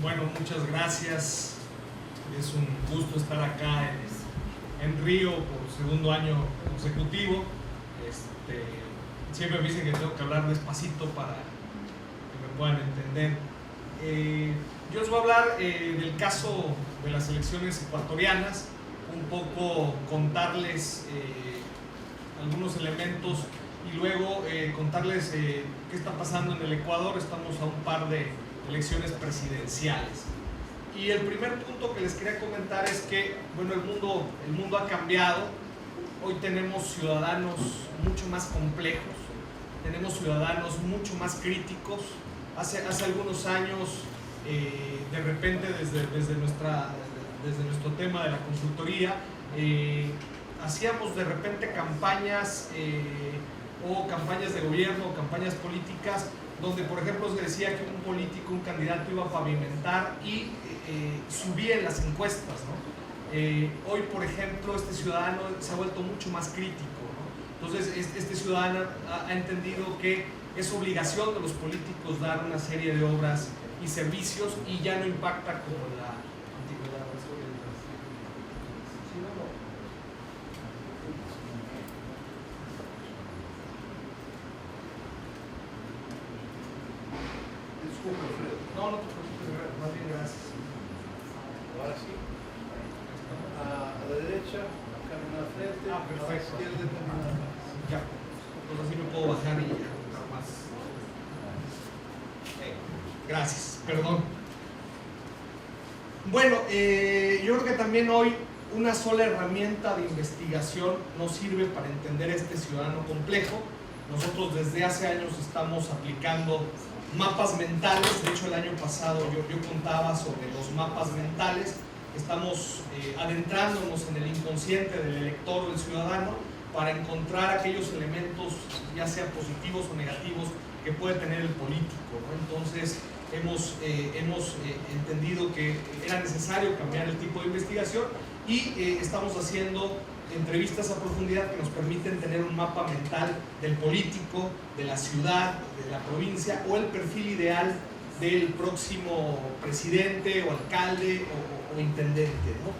Bueno, muchas gracias. Es un gusto estar acá en Río por segundo año consecutivo. Siempre me dicen que tengo que hablar despacito para que me puedan entender. Yo les voy a hablar del caso de las elecciones ecuatorianas, un poco contarles algunos elementos y luego contarles qué está pasando en el Ecuador. Estamos a un par de elecciones presidenciales. Y el primer punto que les quería comentar es que, bueno, el mundo ha cambiado. Hoy tenemos ciudadanos mucho más complejos, tenemos ciudadanos mucho más críticos. Hace algunos años, de repente, desde nuestro tema de la consultoría, hacíamos de repente campañas o campañas de gobierno o campañas políticas donde, por ejemplo, se decía que un político, un candidato iba a pavimentar y subía en las encuestas, ¿no? Hoy, por ejemplo, este ciudadano se ha vuelto mucho más crítico, ¿no? Entonces, este ciudadano ha entendido que es obligación de los políticos dar una serie de obras y servicios y ya no impacta como la antigüedad. No, no te preocupes, más bien gracias. Ahora sí. A la derecha, acá en la frente. Perfecto. A la izquierda. Ya, pues así me puedo bajar y contar más. Gracias, perdón. Bueno, yo creo que también hoy una sola herramienta de investigación nos sirve para entender este ciudadano complejo. Nosotros desde hace años estamos aplicando mapas mentales. De hecho, el año pasado yo contaba sobre los mapas mentales. Estamos adentrándonos en el inconsciente del elector o el ciudadano para encontrar aquellos elementos, ya sean positivos o negativos, que puede tener el político, ¿no? Entonces hemos entendido que era necesario cambiar el tipo de investigación y estamos haciendo entrevistas a profundidad que nos permiten tener un mapa mental del político, de la ciudad, de la provincia, o el perfil ideal del próximo presidente o alcalde o intendente, ¿no?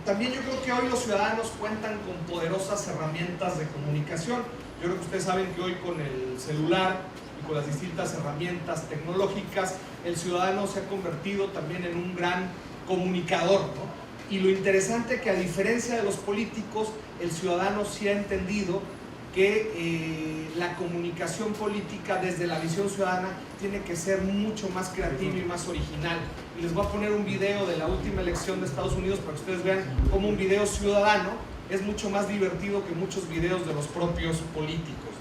También yo creo que hoy los ciudadanos cuentan con poderosas herramientas de comunicación. Yo creo que ustedes saben que hoy con el celular y con las distintas herramientas tecnológicas, el ciudadano se ha convertido también en un gran comunicador, ¿no? Y lo interesante es que, a diferencia de los políticos, el ciudadano sí ha entendido que la comunicación política desde la visión ciudadana tiene que ser mucho más creativa y más original. Y les voy a poner un video de la última elección de Estados Unidos para que ustedes vean cómo un video ciudadano es mucho más divertido que muchos videos de los propios políticos,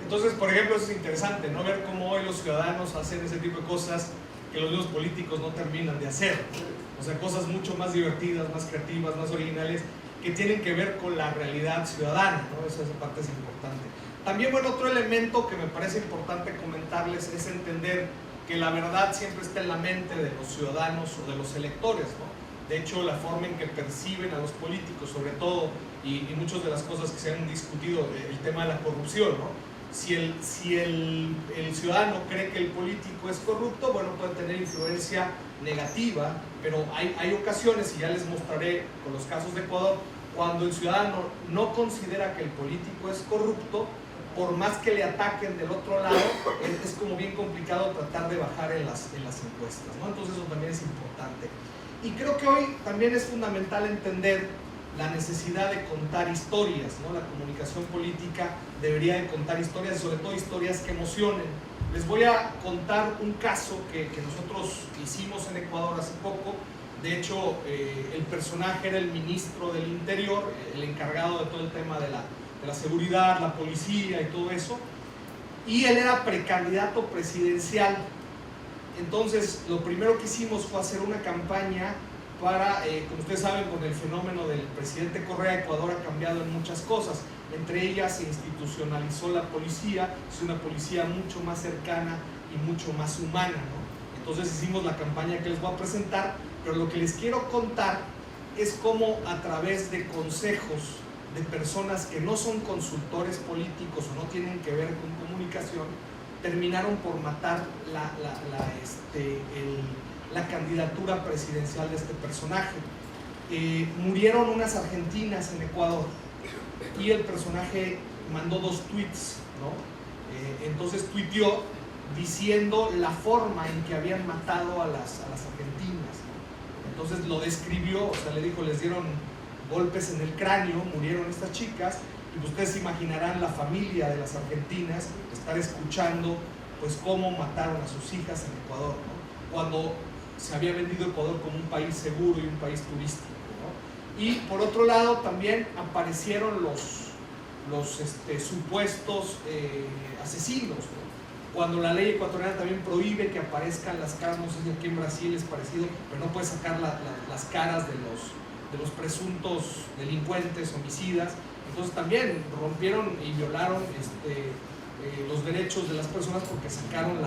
Entonces, por ejemplo, eso es interesante, ¿no? Ver cómo hoy los ciudadanos hacen ese tipo de cosas que los mismos políticos no terminan de hacer. O sea, cosas mucho más divertidas, más creativas, más originales, que tienen que ver con la realidad ciudadana, ¿no? Esa parte es importante. También, bueno, otro elemento que me parece importante comentarles es entender que la verdad siempre está en la mente de los ciudadanos o de los electores, ¿no? De hecho, la forma en que perciben a los políticos, sobre todo, y muchas de las cosas que se han discutido, el tema de la corrupción, ¿no? Si el ciudadano cree que el político es corrupto, bueno, puede tener influencia negativa, pero hay ocasiones, y ya les mostraré con los casos de Ecuador, cuando el ciudadano no considera que el político es corrupto, por más que le ataquen del otro lado, es como bien complicado tratar de bajar en las encuestas, ¿no? Entonces eso también es importante. Y creo que hoy también es fundamental entender la necesidad de contar historias, ¿no? La comunicación política debería de contar historias, y sobre todo historias que emocionen. Les voy a contar un caso que nosotros hicimos en Ecuador hace poco. De hecho, el personaje era el ministro del Interior, el encargado de todo el tema de la seguridad, la policía y todo eso, y él era precandidato presidencial. Entonces, lo primero que hicimos fue hacer una campaña para, como ustedes saben, con el fenómeno del presidente Correa, Ecuador ha cambiado en muchas cosas. Entre ellas se institucionalizó la policía, es una policía mucho más cercana y mucho más humana, ¿no? Entonces hicimos la campaña que les voy a presentar, pero lo que les quiero contar es cómo a través de consejos de personas que no son consultores políticos o no tienen que ver con comunicación, terminaron por matar la candidatura presidencial de este personaje. Murieron unas argentinas en Ecuador y el personaje mandó 2 tweets, ¿no? Entonces tuiteó diciendo la forma en que habían matado a las argentinas, ¿no? Entonces lo describió, o sea, le dijo, les dieron golpes en el cráneo, murieron estas chicas, y ustedes se imaginarán la familia de las argentinas estar escuchando pues cómo mataron a sus hijas en Ecuador, ¿no? Cuando se había vendido Ecuador como un país seguro y un país turístico, ¿no? Y por otro lado también aparecieron los supuestos asesinos, ¿no? Cuando la ley ecuatoriana también prohíbe que aparezcan las caras, no sé si aquí en Brasil es parecido, pero no puede sacar las caras de los presuntos delincuentes, homicidas. Entonces también rompieron y violaron los derechos de las personas porque sacaron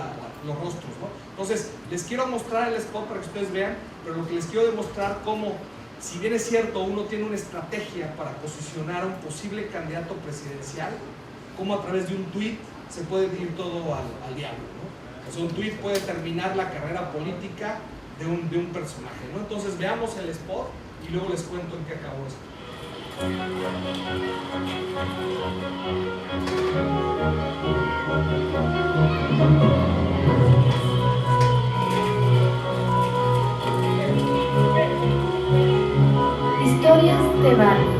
los rostros, ¿no? Entonces les quiero mostrar el spot para que ustedes vean, pero lo que les quiero demostrar cómo, si bien es cierto, uno tiene una estrategia para posicionar a un posible candidato presidencial, cómo a través de un tweet se puede ir todo al diablo, ¿no? O sea, un tweet puede terminar la carrera política de un personaje, ¿no? Entonces veamos el spot y luego les cuento en qué acabó esto. Historias de barrio.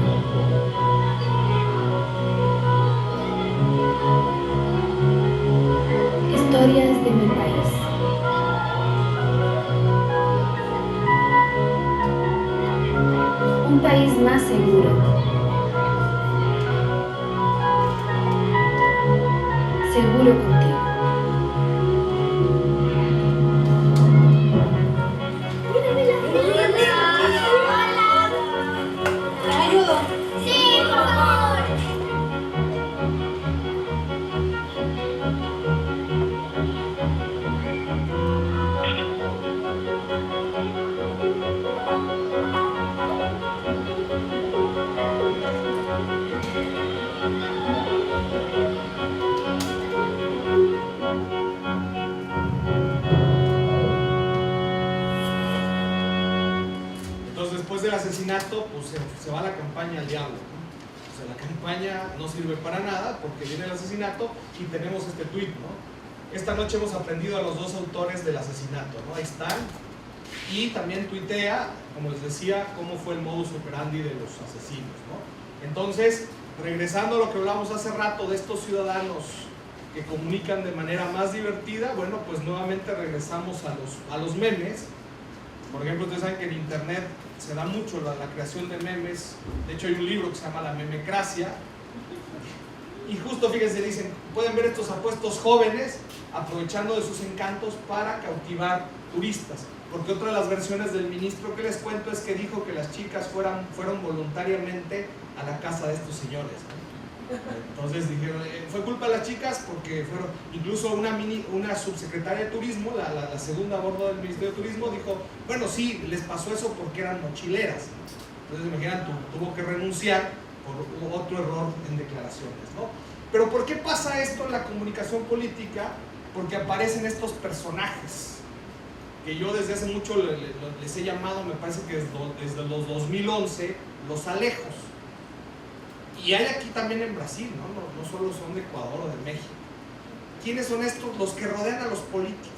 Historias de mi país. Un país más seguro. Seguro contigo. ¿Me ayudo? Sí, por favor. Entonces después del asesinato pues se va la campaña al diablo, ¿no? O sea, la campaña no sirve para nada porque viene el asesinato y tenemos este tweet, ¿no? Esta noche hemos aprendido a los 2 autores del asesinato, ¿no? Ahí están. Y también tuitea, como les decía, cómo fue el modus operandi de los asesinos, ¿no? Entonces, regresando a lo que hablamos hace rato de estos ciudadanos que comunican de manera más divertida, bueno, pues nuevamente regresamos a los memes. Por ejemplo, ustedes saben que en internet se da mucho la creación de memes. De hecho, hay un libro que se llama La Memecracia. Y justo, fíjense, dicen, pueden ver estos apuestos jóvenes aprovechando de sus encantos para cautivar turistas. Porque otra de las versiones del ministro que les cuento es que dijo que las chicas fueron voluntariamente a la casa de estos señores, ¿no? Entonces dijeron, fue culpa de las chicas porque fueron, incluso una subsecretaria de turismo, la segunda a bordo del Ministerio de Turismo, dijo, bueno, sí, les pasó eso porque eran mochileras. Entonces, imagínate, tuvo que renunciar por otro error en declaraciones, ¿no? Pero ¿por qué pasa esto en la comunicación política? Porque aparecen estos personajes que yo desde hace mucho les he llamado, me parece que desde los 2011, los alejos. Y hay aquí también en Brasil, ¿no? No solo son de Ecuador o de México. ¿Quiénes son estos? Los que rodean a los políticos.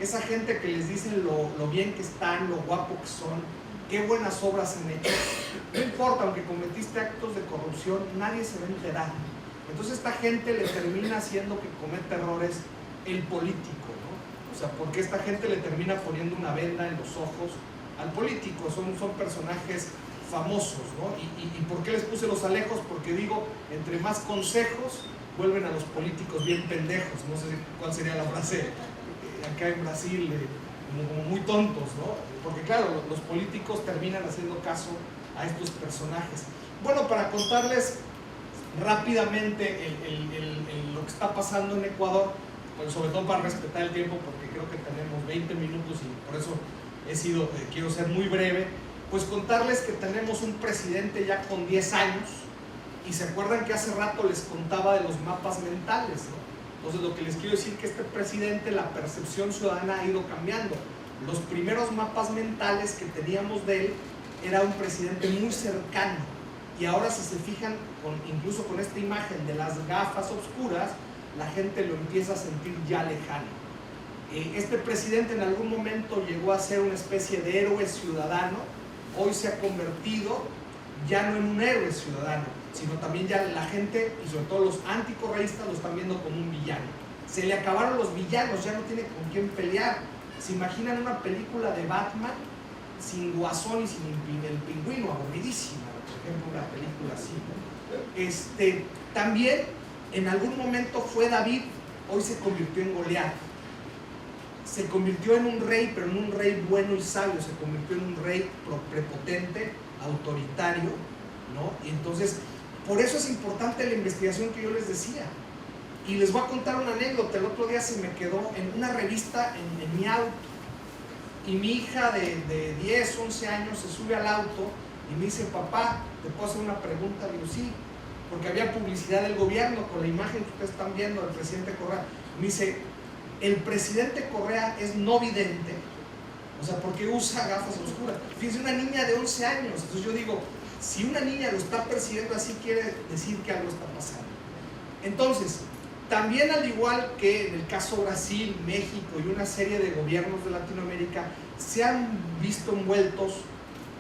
Esa gente que les dicen lo bien que están, lo guapo que son, qué buenas obras han hecho. No importa, aunque cometiste actos de corrupción, nadie se va a enterar. Entonces esta gente le termina haciendo que cometa errores el político, ¿no? O sea, porque esta gente le termina poniendo una venda en los ojos al político. Son personajes famosos, ¿no? ¿Y por qué les puse los alejos? Porque digo, entre más consejos, vuelven a los políticos bien pendejos. No sé cuál sería la frase acá en Brasil, como muy tontos, ¿no? Porque claro, los políticos terminan haciendo caso a estos personajes. Bueno, para contarles rápidamente lo que está pasando en Ecuador, pues sobre todo para respetar el tiempo, porque creo que tenemos 20 minutos y por eso quiero ser muy breve. Pues contarles que tenemos un presidente ya con 10 años y se acuerdan que hace rato les contaba de los mapas mentales, ¿no? Entonces lo que les quiero decir es que este presidente, la percepción ciudadana ha ido cambiando. Los primeros mapas mentales que teníamos de él era un presidente muy cercano y ahora si se fijan, incluso con esta imagen de las gafas oscuras, la gente lo empieza a sentir ya lejano. Este presidente en algún momento llegó a ser una especie de héroe ciudadano. Hoy se ha convertido ya no en un héroe ciudadano, sino también ya la gente, y sobre todo los anticorreístas, lo están viendo como un villano. Se le acabaron los villanos, ya no tiene con quién pelear. ¿Se imaginan una película de Batman sin Guasón y sin el Pingüino? Aburridísima, por ejemplo, una película así. También en algún momento fue David, hoy se convirtió en Goliat. Se convirtió en un rey, pero en un rey bueno y sabio. Se convirtió en un rey prepotente, autoritario, ¿no? Y entonces, por eso es importante la investigación que yo les decía. Y les voy a contar una anécdota. El otro día se me quedó en una revista en mi auto. Y mi hija de 10, 11 años se sube al auto y me dice, papá, ¿te puedo hacer una pregunta? Le digo, sí, porque había publicidad del gobierno con la imagen que ustedes están viendo del presidente Correa. Me dice, el presidente Correa es no vidente, o sea, ¿por qué usa gafas oscuras? Fíjense, una niña de 11 años. Entonces yo digo, si una niña lo está percibiendo así, quiere decir que algo está pasando. Entonces, también al igual que en el caso Brasil, México y una serie de gobiernos de Latinoamérica, se han visto envueltos,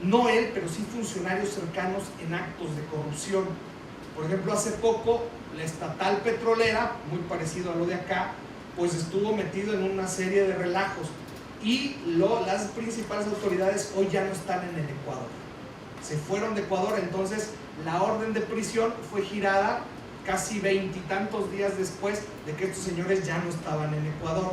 no él, pero sí funcionarios cercanos en actos de corrupción. Por ejemplo, hace poco, la estatal petrolera, muy parecido a lo de acá, pues estuvo metido en una serie de relajos y las principales autoridades hoy ya no están en el Ecuador, se fueron de Ecuador. Entonces la orden de prisión fue girada casi 20 y tantos días después de que estos señores ya no estaban en Ecuador.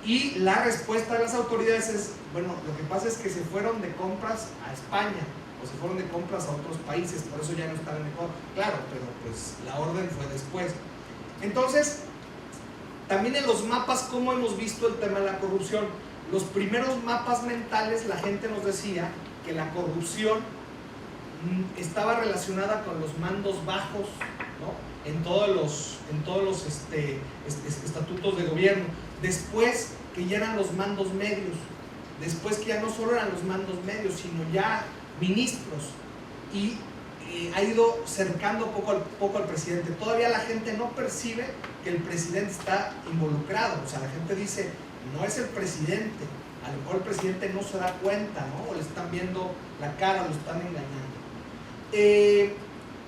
Y la respuesta de las autoridades es, bueno, lo que pasa es que se fueron de compras a España o se fueron de compras a otros países, por eso ya no están en Ecuador. Claro, pero pues la orden fue después. Entonces, también en los mapas, ¿cómo hemos visto el tema de la corrupción? Los primeros mapas mentales, la gente nos decía que la corrupción estaba relacionada con los mandos bajos, ¿no? en todos los estatutos de gobierno. Después que ya eran los mandos medios, después que ya no solo eran los mandos medios, sino ya ministros, y ha ido cercando poco al presidente. Todavía la gente no percibe que el presidente está involucrado. O sea, la gente dice, no es el presidente. A lo mejor el presidente no se da cuenta, ¿no? O le están viendo la cara, lo están engañando.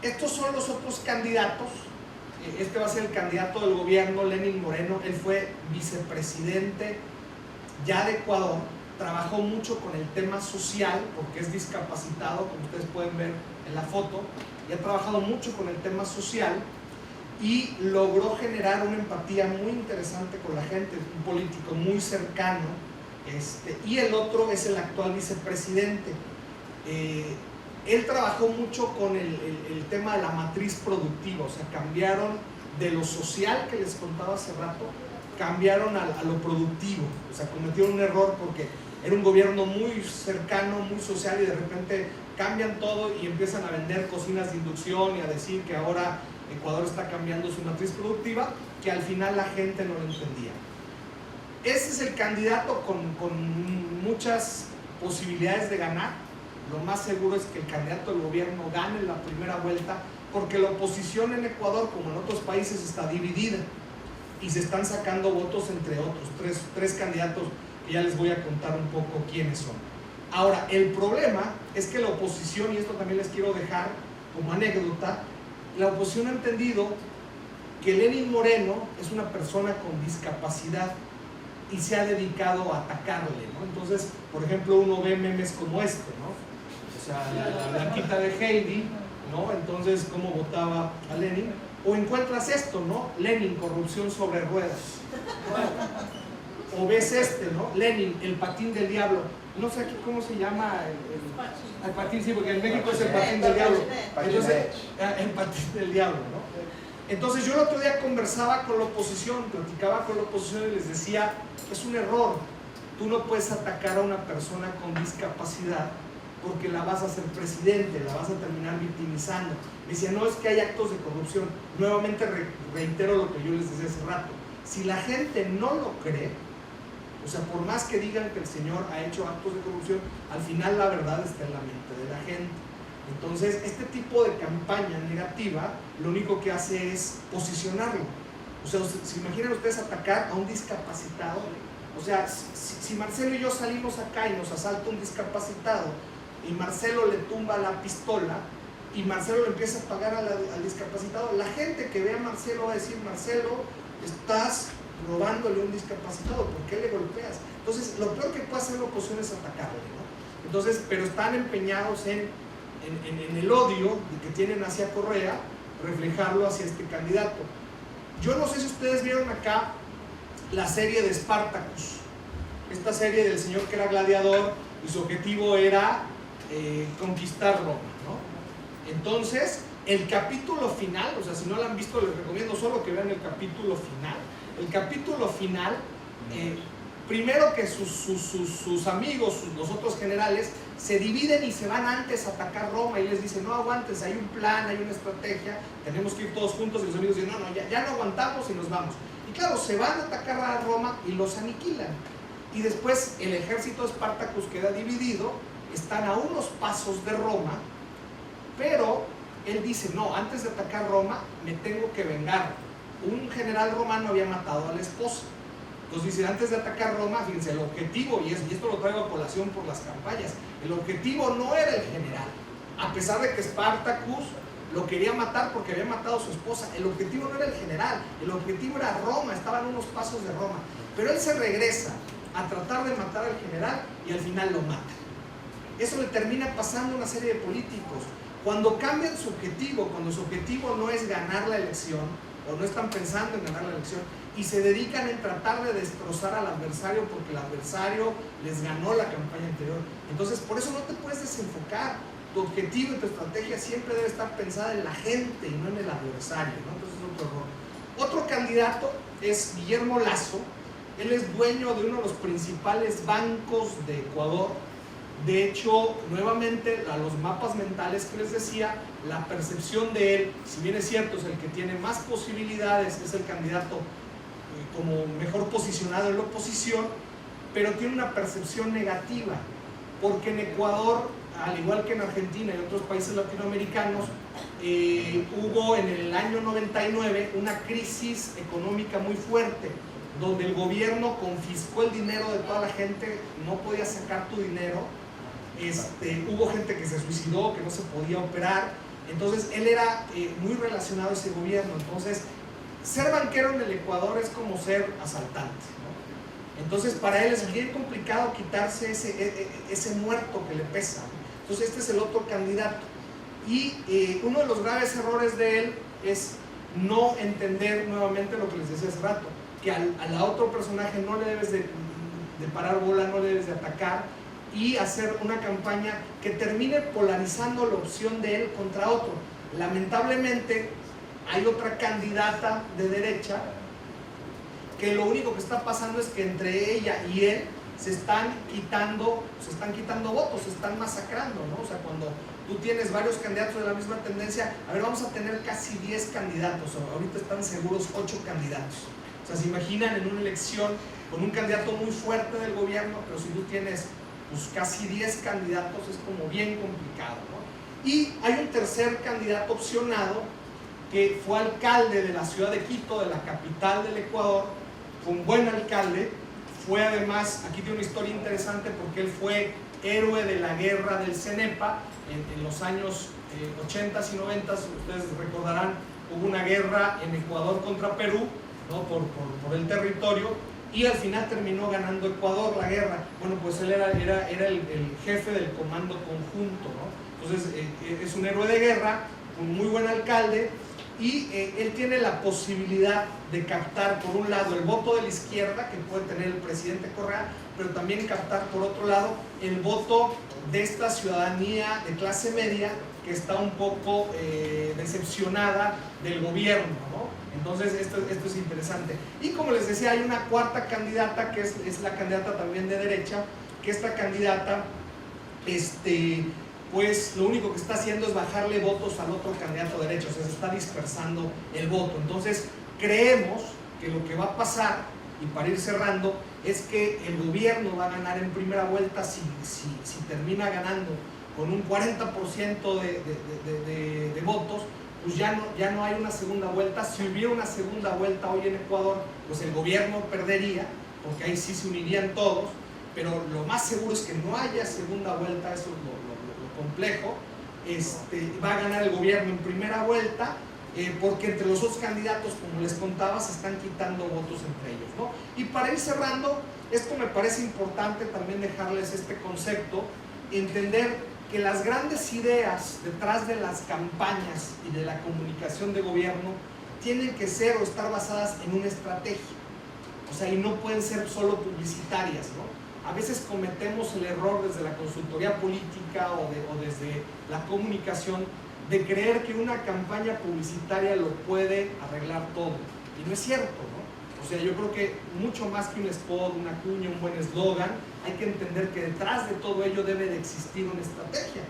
Estos son los otros candidatos. Este va a ser el candidato del gobierno, Lenín Moreno. Él fue vicepresidente ya de Ecuador. Trabajó mucho con el tema social, porque es discapacitado, como ustedes pueden ver en la foto, y ha trabajado mucho con el tema social y logró generar una empatía muy interesante con la gente, un político muy cercano. Y el otro es el actual vicepresidente. él trabajó mucho con el tema de la matriz productiva, o sea, cambiaron de lo social que les contaba hace rato, cambiaron a lo productivo, o sea, cometieron un error porque era un gobierno muy cercano, muy social, y de repente cambian todo y empiezan a vender cocinas de inducción y a decir que ahora Ecuador está cambiando su matriz productiva, que al final la gente no lo entendía. Ese es el candidato con muchas posibilidades de ganar. Lo más seguro es que el candidato del gobierno gane en la primera vuelta, porque la oposición en Ecuador, como en otros países, está dividida y se están sacando votos entre otros, tres candidatos que ya les voy a contar un poco quiénes son. Ahora, el problema es que la oposición, y esto también les quiero dejar como anécdota, la oposición ha entendido que Lenín Moreno es una persona con discapacidad y se ha dedicado a atacarle, ¿no? Entonces, por ejemplo, uno ve memes como este, ¿no? O sea, la blanquita de Heidi, ¿no? Entonces, ¿cómo votaba a Lenin? O encuentras esto, ¿no? Lenin, corrupción sobre ruedas. O ves este, ¿no? Lenin, el patín del diablo. No sé aquí cómo se llama el patín, sí, porque en México es el patín del diablo. Entonces, el patín del diablo, ¿no? Entonces yo el otro día conversaba con la oposición, platicaba con la oposición y les decía, es un error. Tú no puedes atacar a una persona con discapacidad porque la vas a hacer presidente, la vas a terminar victimizando. Me decía, no, es que hay actos de corrupción. Nuevamente reitero lo que yo les decía hace rato. Si la gente no lo cree, o sea, por más que digan que el señor ha hecho actos de corrupción, al final la verdad está en la mente de la gente. Entonces, este tipo de campaña negativa, lo único que hace es posicionarlo. O sea, ¿se imaginan ustedes atacar a un discapacitado? O sea, si Marcelo y yo salimos acá y nos asalta un discapacitado, y Marcelo le tumba la pistola, y Marcelo le empieza a pagar al discapacitado, la gente que ve a Marcelo va a decir, Marcelo, estás robándole a un discapacitado, ¿por qué le golpeas? Entonces, lo peor que puede hacer la oposición es atacarle, ¿no? Entonces, pero están empeñados en el odio que tienen hacia Correa, reflejarlo hacia este candidato. Yo no sé si ustedes vieron acá la serie de Spartacus, esta serie del señor que era gladiador y su objetivo era conquistar Roma, ¿no? Entonces, el capítulo final, o sea, si no lo han visto, les recomiendo solo que vean el capítulo final. El capítulo final, primero que sus amigos, los otros generales, se dividen y se van antes a atacar Roma y les dicen, no aguantes, hay un plan, hay una estrategia, tenemos que ir todos juntos, y los amigos dicen, no, ya no aguantamos y nos vamos. Y claro, se van a atacar a Roma y los aniquilan. Y después el ejército de Spartacus queda dividido, están a unos pasos de Roma, pero él dice, no, antes de atacar Roma me tengo que vengar. Un general romano había matado a la esposa. Entonces dice, antes de atacar Roma, fíjense, el objetivo, y esto lo traigo a colación por las campañas, el objetivo no era el general, a pesar de que Spartacus lo quería matar porque había matado a su esposa. El objetivo no era el general, el objetivo era Roma, estaban unos pasos de Roma. Pero él se regresa a tratar de matar al general y al final lo mata. Eso le termina pasando a una serie de políticos. Cuando cambian su objetivo, cuando su objetivo no es ganar la elección, o no están pensando en ganar la elección, y se dedican en tratar de destrozar al adversario porque el adversario les ganó la campaña anterior. Entonces, por eso no te puedes desenfocar. Tu objetivo y tu estrategia siempre debe estar pensada en la gente y no en el adversario, ¿no? Entonces es otro error. Otro candidato es Guillermo Lasso. Él es dueño de uno de los principales bancos de Ecuador. De hecho, nuevamente, a los mapas mentales que les decía, la percepción de él, si bien es cierto, es el que tiene más posibilidades, es el candidato como mejor posicionado en la oposición, pero tiene una percepción negativa, porque en Ecuador, al igual que en Argentina y otros países latinoamericanos, hubo en el año 99 una crisis económica muy fuerte, donde el gobierno confiscó el dinero de toda la gente, no podías sacar tu dinero. Hubo gente que se suicidó, que no se podía operar. Entonces él era muy relacionado a ese gobierno. Entonces ser banquero en el Ecuador es como ser asaltante, ¿no? Entonces para él es bien complicado quitarse ese muerto que le pesa. Entonces este es el otro candidato. Y uno de los graves errores de él es no entender nuevamente lo que les decía hace rato, que a la otro personaje no le debes de parar bola, no le debes de atacar, y hacer una campaña que termine polarizando la opción de él contra otro. Lamentablemente hay otra candidata de derecha que lo único que está pasando es que entre ella y él se están quitando votos, se están masacrando, ¿no? O sea, cuando tú tienes varios candidatos de la misma tendencia, a ver, vamos a tener casi 10 candidatos, ahorita están seguros 8 candidatos. O sea, se imaginan en una elección con un candidato muy fuerte del gobierno, pero si tú tienes pues casi 10 candidatos es como bien complicado, ¿no? Y hay un tercer candidato opcionado que fue alcalde de la ciudad de Quito, de la capital del Ecuador, fue un buen alcalde, fue además, aquí tiene una historia interesante porque él fue héroe de la guerra del Cenepa en los años 80s y 90s, ustedes recordarán, hubo una guerra en Ecuador contra Perú, ¿no? por el territorio, y al final terminó ganando Ecuador la guerra. Bueno, pues él era el jefe del comando conjunto, ¿no? Entonces es un héroe de guerra, un muy buen alcalde, y él tiene la posibilidad de captar por un lado el voto de la izquierda que puede tener el presidente Correa, pero también captar por otro lado el voto de esta ciudadanía de clase media que está un poco decepcionada del gobierno, ¿no? Entonces esto es interesante. Y como les decía, hay una cuarta candidata que es la candidata también de derecha, que esta candidata pues lo único que está haciendo es bajarle votos al otro candidato de derecha, o sea, se está dispersando el voto. Entonces creemos que lo que va a pasar, y para ir cerrando, es que el gobierno va a ganar en primera vuelta si termina ganando con un 40% de votos, pues ya no hay una segunda vuelta. Si hubiera una segunda vuelta hoy en Ecuador, pues el gobierno perdería, porque ahí sí se unirían todos, pero lo más seguro es que no haya segunda vuelta, eso es lo complejo. Va a ganar el gobierno en primera vuelta, porque entre los otros candidatos, como les contaba, se están quitando votos entre ellos, ¿no? Y para ir cerrando, esto me parece importante también dejarles este concepto, entender que las grandes ideas detrás de las campañas y de la comunicación de gobierno tienen que ser o estar basadas en una estrategia, o sea, y no pueden ser solo publicitarias, ¿no? A veces cometemos el error desde la consultoría política o desde la comunicación de creer que una campaña publicitaria lo puede arreglar todo, y no es cierto, ¿no? O sea, yo creo que mucho más que un spot, una cuña, un buen eslogan, hay que entender que detrás de todo ello debe de existir una estrategia.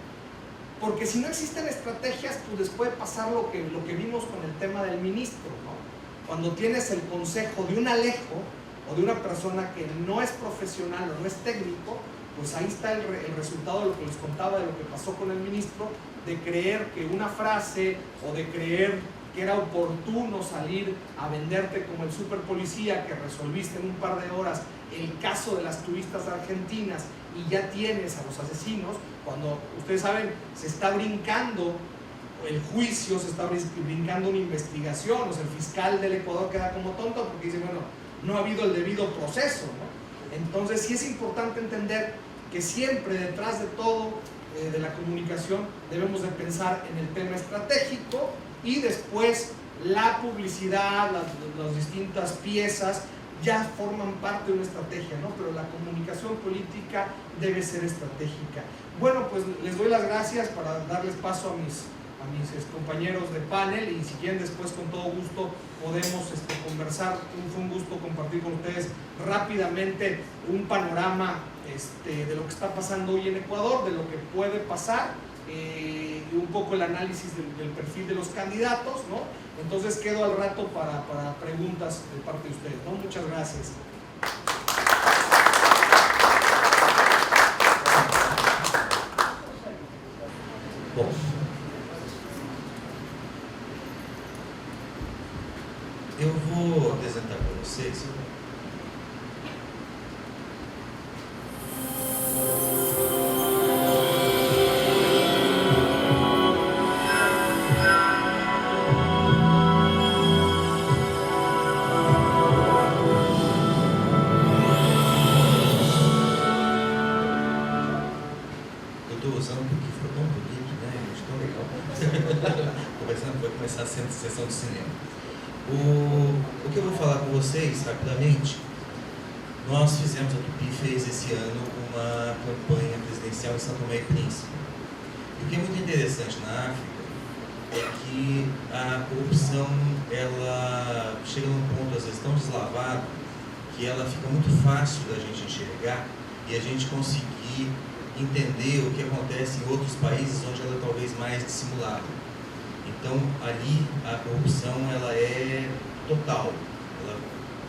Porque si no existen estrategias, pues les puede pasar lo que vimos con el tema del ministro, ¿no? Cuando tienes el consejo de un Alejo o de una persona que no es profesional o no es técnico, pues ahí está el resultado de lo que les contaba, de lo que pasó con el ministro, de creer que una frase o de creer que era oportuno salir a venderte como el super policía que resolviste en un par de horas el caso de las turistas argentinas y ya tienes a los asesinos, cuando ustedes saben, se está brincando el juicio, se está brincando una investigación, o sea, el fiscal del Ecuador queda como tonto porque dice, bueno, no ha habido el debido proceso, ¿no? Entonces sí es importante entender que siempre detrás de todo de la comunicación debemos de pensar en el tema estratégico, y después la publicidad, las distintas piezas ya forman parte de una estrategia, ¿no? Pero la comunicación política debe ser estratégica. Bueno, pues les doy las gracias para darles paso a mis compañeros de panel, y si quieren después con todo gusto podemos conversar. Fue un gusto compartir con ustedes rápidamente un panorama de lo que está pasando hoy en Ecuador, de lo que puede pasar, y un poco el análisis del perfil de los candidatos, ¿no? Entonces quedo al rato para preguntas de parte de ustedes, ¿no? Muchas gracias. Bom, eu vou apresentar para vocês sessão de cinema. O que eu vou falar com vocês rapidamente Nós fizemos, a Tupi fez esse ano uma campanha presidencial em São Tomé e Príncipe. E o que é muito interessante na África é que a corrupção, ela chega num ponto às vezes tão deslavado que ela fica muito fácil da gente enxergar e a gente conseguir entender o que acontece em outros países onde ela é talvez mais dissimulada. Então ali a corrupção ela é total, ela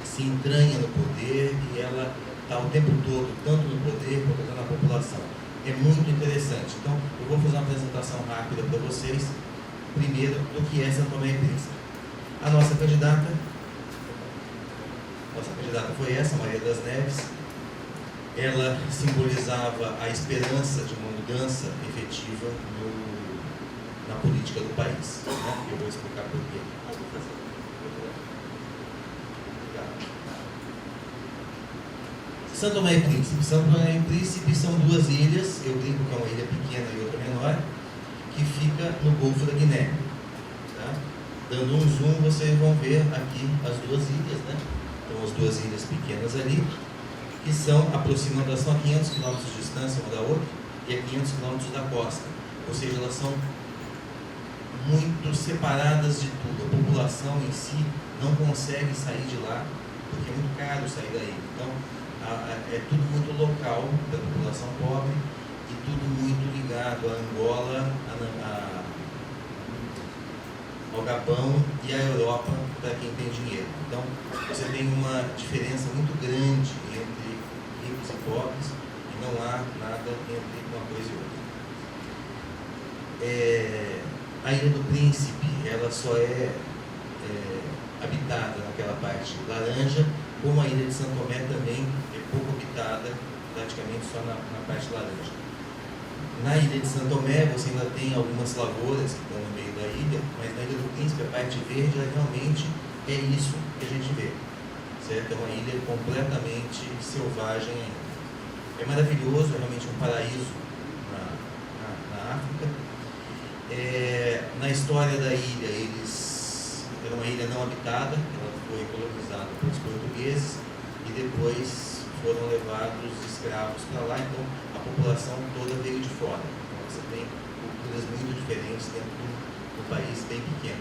se entranha no poder e ela está o tempo todo tanto no poder quanto na população. É muito interessante. Então eu vou fazer uma apresentação rápida para vocês, primeiro do que é São Tomé e Príncipe. A nossa candidata foi essa, Maria das Neves. Ela simbolizava a esperança de uma mudança efetiva na política do país. Né? Eu vou explicar por quê. São Tomé e Príncipe. São Tomé e Príncipe são duas ilhas, eu brinco que é uma ilha pequena e outra menor, que fica no Golfo da Guiné. Tá? Dando um zoom, vocês vão ver aqui as duas ilhas, né? Então as duas ilhas pequenas ali, que são aproximadamente, são a 500 km de distância uma da outra e a 500 km da costa. Ou seja, elas são muito separadas de tudo. A população em si não consegue sair de lá, porque é muito caro sair daí. Então, é tudo muito local da população pobre e tudo muito ligado à Angola, ao Gabão e à Europa para quem tem dinheiro. Então, você tem uma diferença muito grande entre ricos e pobres e não há nada entre uma coisa e outra. A Ilha do Príncipe, ela só é habitada naquela parte laranja, como a Ilha de São Tomé também é pouco habitada, praticamente só na parte laranja. Na Ilha de São Tomé você ainda tem algumas lavouras que estão no meio da ilha, mas na Ilha do Príncipe a parte verde realmente é isso que a gente vê, certo? É uma ilha completamente selvagem ainda. É maravilhoso, é realmente um paraíso na África. Na história da ilha, era uma ilha não habitada, ela foi colonizada pelos portugueses e depois foram levados escravos para lá, então a população toda veio de fora. Então você tem culturas muito diferentes dentro do país bem pequeno.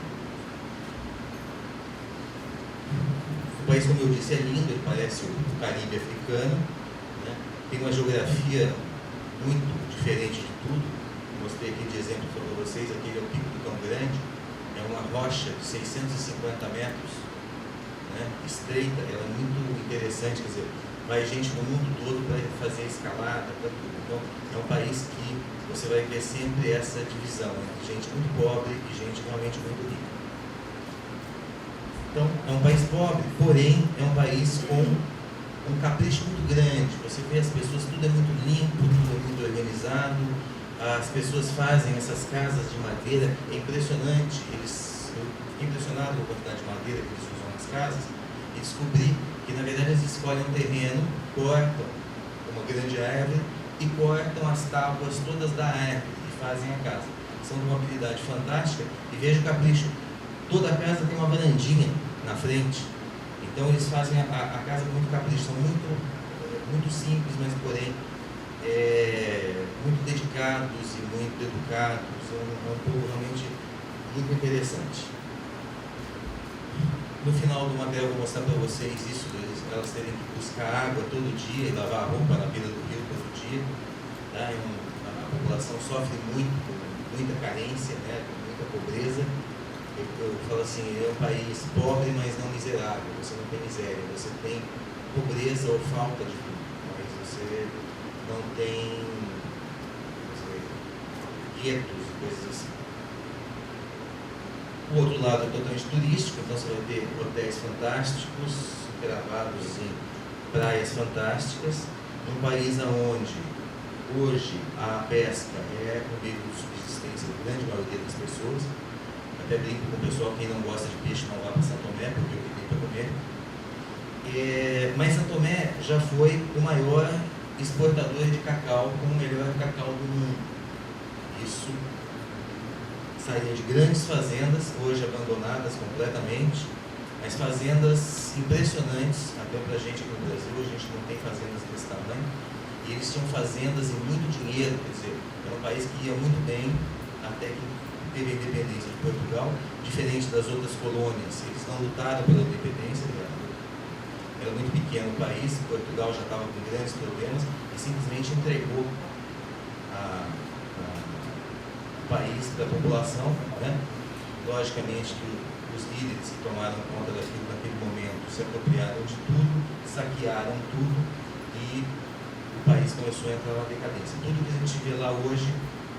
O país, como eu disse, é lindo, ele parece o Caribe africano, né? Tem uma geografia muito diferente de tudo. Mostrei aqui de exemplo para vocês, aquele é o Pico do Cão Grande, é uma rocha de 650 metros, né? Estreita, ela é muito interessante, quer dizer, vai gente do mundo todo para fazer escalada, para tudo. Então, é um país que você vai ver sempre essa divisão entre gente muito pobre e gente realmente muito rica. Então, é um país pobre, porém, é um país com um capricho muito grande. Você vê as pessoas, tudo é muito limpo, tudo é muito organizado. As pessoas fazem essas casas de madeira, é impressionante. Eu fiquei impressionado com a quantidade de madeira que eles usam nas casas e descobri que na verdade eles escolhem um terreno, cortam uma grande árvore e cortam as tábuas todas da árvore e fazem a casa. São de uma habilidade fantástica e veja o capricho. Toda a casa tem uma varandinha na frente, então eles fazem a casa com muito capricho, são muito simples, mas porém muito dedicados e muito educados. É um povo realmente muito interessante. No final do material eu vou mostrar para vocês isso, elas terem que buscar água todo dia e lavar a roupa na beira do rio todo dia. Tá? A população sofre muito, com muita carência, né? Com muita pobreza. Eu falo assim, é um país pobre, mas não miserável. Você não tem miséria, você tem pobreza ou falta de tudo, mas você não tem guetos e coisas assim. O outro lado é totalmente turístico, então você vai ter hotéis fantásticos, gravados em praias fantásticas, num país onde hoje a pesca é um meio de subsistência da grande maioria das pessoas. Até brinco com o pessoal, quem não gosta de peixe não vá para São Tomé, porque é o que tem para comer. Mas São Tomé já foi o maior exportador de cacau, com o melhor cacau do mundo. Isso saía de grandes fazendas, hoje abandonadas completamente, mas fazendas impressionantes, até para a gente aqui no Brasil, a gente não tem fazendas desse tamanho, e eles tinham fazendas e muito dinheiro, quer dizer, era um país que ia muito bem até que teve a independência de Portugal, diferente das outras colônias. Eles não lutaram pela independência, era muito pequeno o país, Portugal já estava com grandes problemas e simplesmente entregou o país para a população, né? Logicamente que os líderes que tomaram conta daquilo naquele momento se apropriaram de tudo, saquearam tudo e o país começou a entrar na decadência. Tudo que a gente vê lá hoje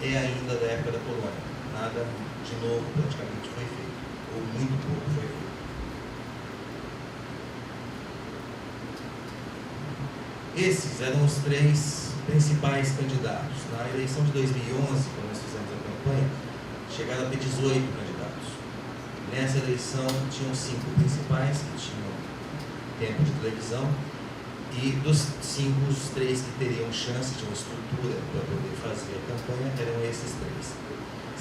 é ainda da época da colônia. Nada de novo praticamente foi feito, ou muito pouco foi feito. Esses eram os 3 principais candidatos. Na eleição de 2011, quando nós fizemos a campanha, chegaram a ter 18 candidatos. Nessa eleição tinham 5 principais que tinham tempo de televisão, e dos 5, os 3 que teriam chance de uma estrutura para poder fazer a campanha eram esses 3.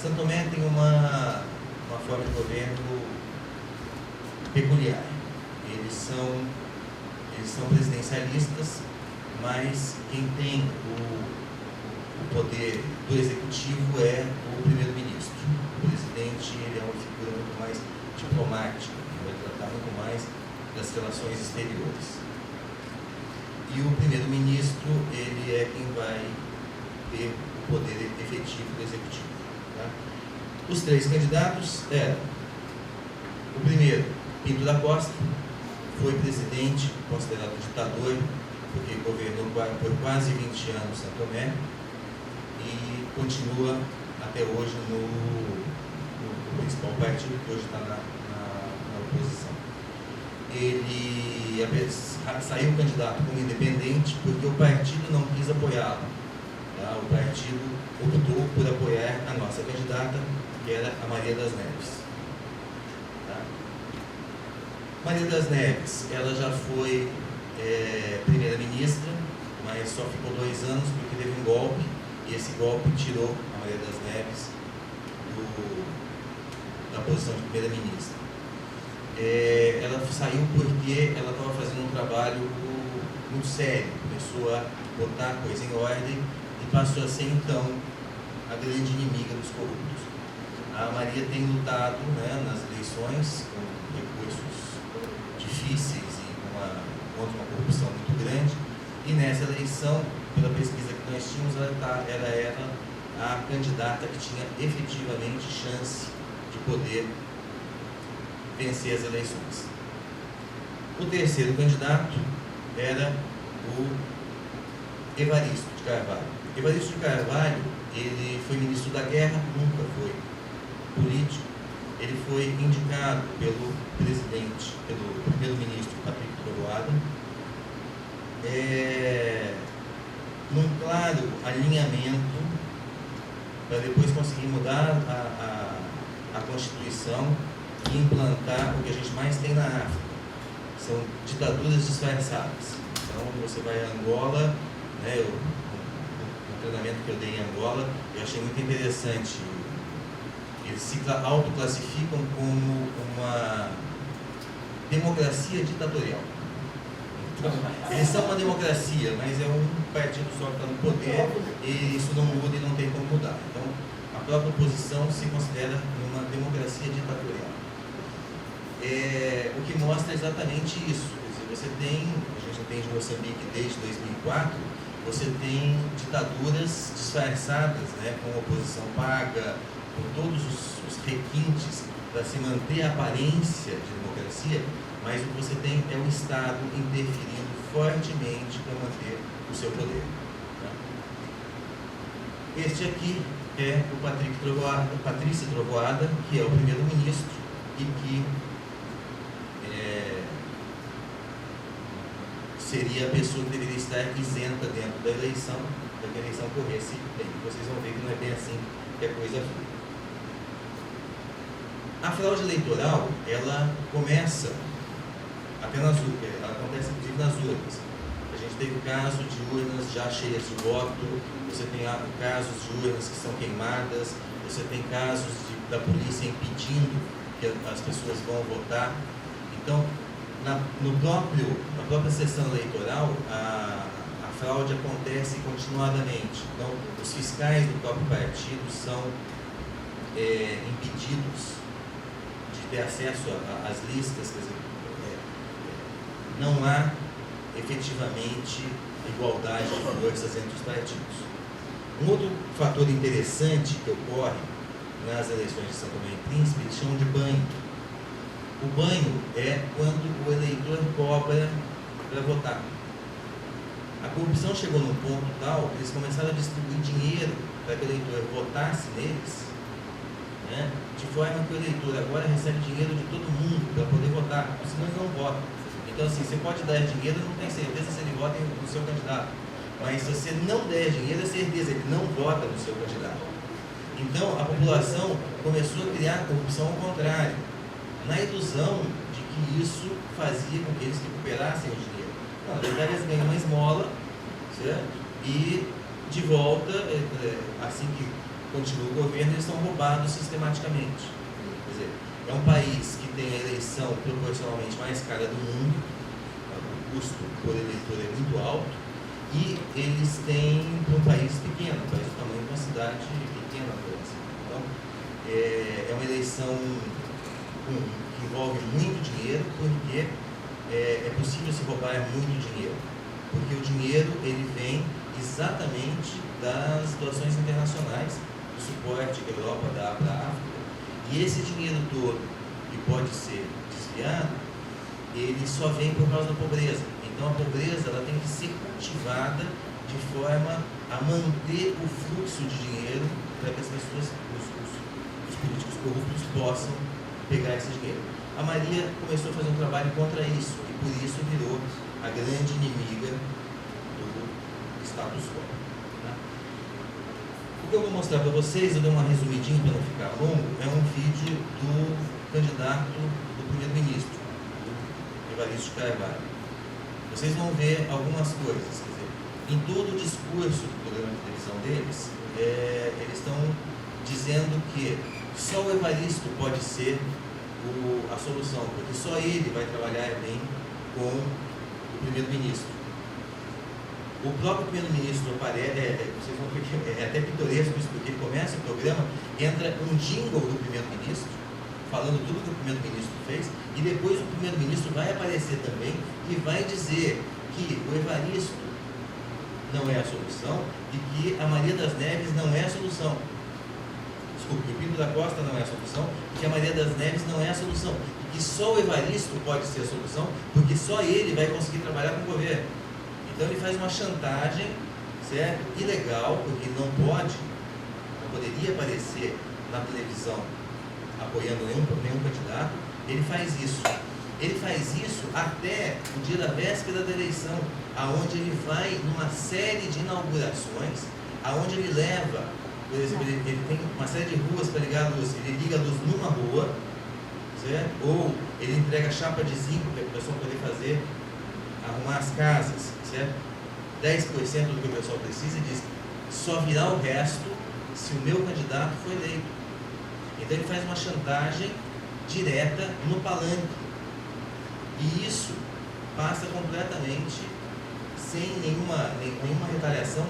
São Tomé tem uma forma de governo peculiar. Eles são presidencialistas, mas quem tem o poder do executivo é o primeiro-ministro. O presidente ele é uma figura muito mais diplomática, vai tratar muito mais das relações exteriores. E o primeiro-ministro ele é quem vai ter o poder efetivo do executivo. Tá? Os 3 candidatos eram: o primeiro, Pinto da Costa, foi presidente, considerado ditador, porque governou por quase 20 anos São Tomé e continua até hoje no principal partido, que hoje está na oposição. Ele saiu candidato como independente porque o partido não quis apoiá-lo. Tá? O partido optou por apoiar a nossa candidata, que era a Maria das Neves. Tá? Maria das Neves, ela já foi primeira-ministra, mas só ficou 2 anos porque teve um golpe, e esse golpe tirou a Maria das Neves da posição de primeira-ministra. Ela saiu porque ela estava fazendo um trabalho muito sério, começou a botar a coisa em ordem e passou a ser então a grande inimiga dos corruptos. A Maria tem lutado, né, nas eleições com recursos difíceis e contra uma corrupção muito grande, e nessa eleição, pela pesquisa que nós tínhamos, ela era a candidata que tinha efetivamente chance de poder vencer as eleições. O terceiro candidato era o Evaristo de Carvalho. Evaristo de Carvalho, ele foi ministro da Guerra, nunca foi político. Ele foi indicado pelo presidente, pelo primeiro-ministro Patrick Trovoada, num claro alinhamento para depois conseguir mudar a Constituição e implantar o que a gente mais tem na África. São ditaduras disfarçadas. Então, você vai a Angola, né, o treinamento que eu dei em Angola, eu achei muito interessante. Eles se autoclassificam como uma democracia ditatorial. Então, eles são uma democracia, mas é um partido só que está no poder e isso não muda e não tem como mudar. Então, a própria oposição se considera uma democracia ditatorial. O que mostra exatamente isso. Quer dizer, a gente entende Moçambique desde 2004, você tem ditaduras disfarçadas, né, com oposição paga, com todos os requintes para se manter a aparência de democracia, mas o que você tem é o Estado interferindo fortemente para manter o seu poder. Tá? Este aqui é o Patrícia Trovoada, que é o primeiro-ministro e que seria a pessoa que deveria estar isenta dentro da eleição, para que a eleição corresse bem. Vocês vão ver que não é bem assim que a coisa fica. A fraude eleitoral, ela começa até nas urnas, ela acontece inclusive nas urnas. A gente teve casos de urnas já cheias de voto, você tem casos de urnas que são queimadas, você tem casos da polícia impedindo que as pessoas vão votar. Então, na própria sessão eleitoral, a fraude acontece continuadamente. Então, os fiscais do próprio partido são impedidos de ter acesso às listas, quer dizer, não há efetivamente igualdade de forças entre os partidos. Um outro fator interessante que ocorre nas eleições de São Tomé e Príncipe, eles chamam de banho. O banho é quando o eleitor cobra para votar. A corrupção chegou num ponto tal que eles começaram a distribuir dinheiro para que o eleitor votasse neles, né? De forma que o eleitor agora recebe dinheiro de todo mundo para poder votar, senão ele não vota. Então, assim, você pode dar dinheiro, não tem certeza se ele vota no seu candidato. Mas se você não der dinheiro, é certeza, ele não vota no seu candidato. Então, a população começou a criar corrupção ao contrário, na ilusão de que isso fazia com que eles recuperassem o dinheiro. Não, na verdade, eles ganham uma esmola, certo? E, de volta, assim que continua o governo, eles são roubados sistematicamente. Quer dizer, é um país que tem a eleição proporcionalmente mais cara do mundo, o custo por eleitor é muito alto, e eles têm, para um país pequeno, um país do tamanho de uma cidade pequena, por exemplo. Então, é uma eleição que envolve muito dinheiro, porque é possível se roubar muito dinheiro, porque o dinheiro ele vem exatamente das doações internacionais, do suporte que a Europa dá para a África, e esse dinheiro todo, que pode ser desviado, ele só vem por causa da pobreza. Então a pobreza ela tem que ser cultivada de forma a manter o fluxo de dinheiro para que as pessoas, os políticos corruptos possam pegar esse dinheiro. A Maria começou a fazer um trabalho contra isso e por isso virou a grande inimiga do status quo. Né? O que eu vou mostrar para vocês, eu dei uma resumidinha para não ficar longo, é um vídeo do candidato do primeiro-ministro, Evaristo de Carvalho. Vocês vão ver algumas coisas, quer dizer, em todo o discurso do programa de televisão deles, eles estão dizendo que só o Evaristo pode ser a solução, porque só ele vai trabalhar bem com o primeiro-ministro. O próprio primeiro-ministro aparece, vocês vão ver que é até pitoresco isso, porque ele começa o programa, entra um jingle do primeiro-ministro, falando tudo que o primeiro-ministro fez, e depois o primeiro-ministro vai aparecer também e vai dizer que o Evaristo não é a solução e que a Maria das Neves não é a solução. Desculpe, que o Pinto da Costa não é a solução, que a Maria das Neves não é a solução, e que só o Evaristo pode ser a solução, porque só ele vai conseguir trabalhar com o governo. Então ele faz uma chantagem, certo? Ilegal, porque ele não poderia aparecer na televisão apoiando nenhum candidato. Ele faz isso. Ele faz isso até o dia da véspera da eleição, aonde ele vai numa série de inaugurações, aonde ele leva, por exemplo, ele tem uma série de ruas para ligar a luz, ele liga a luz numa rua, certo? Ou ele entrega chapa de zinco para o pessoal poder arrumar as casas, certo? 10% do que o pessoal precisa, e diz, só virá o resto se o meu candidato for eleito. Então ele faz uma chantagem direta no palanque. E isso passa completamente sem nenhuma retaliação,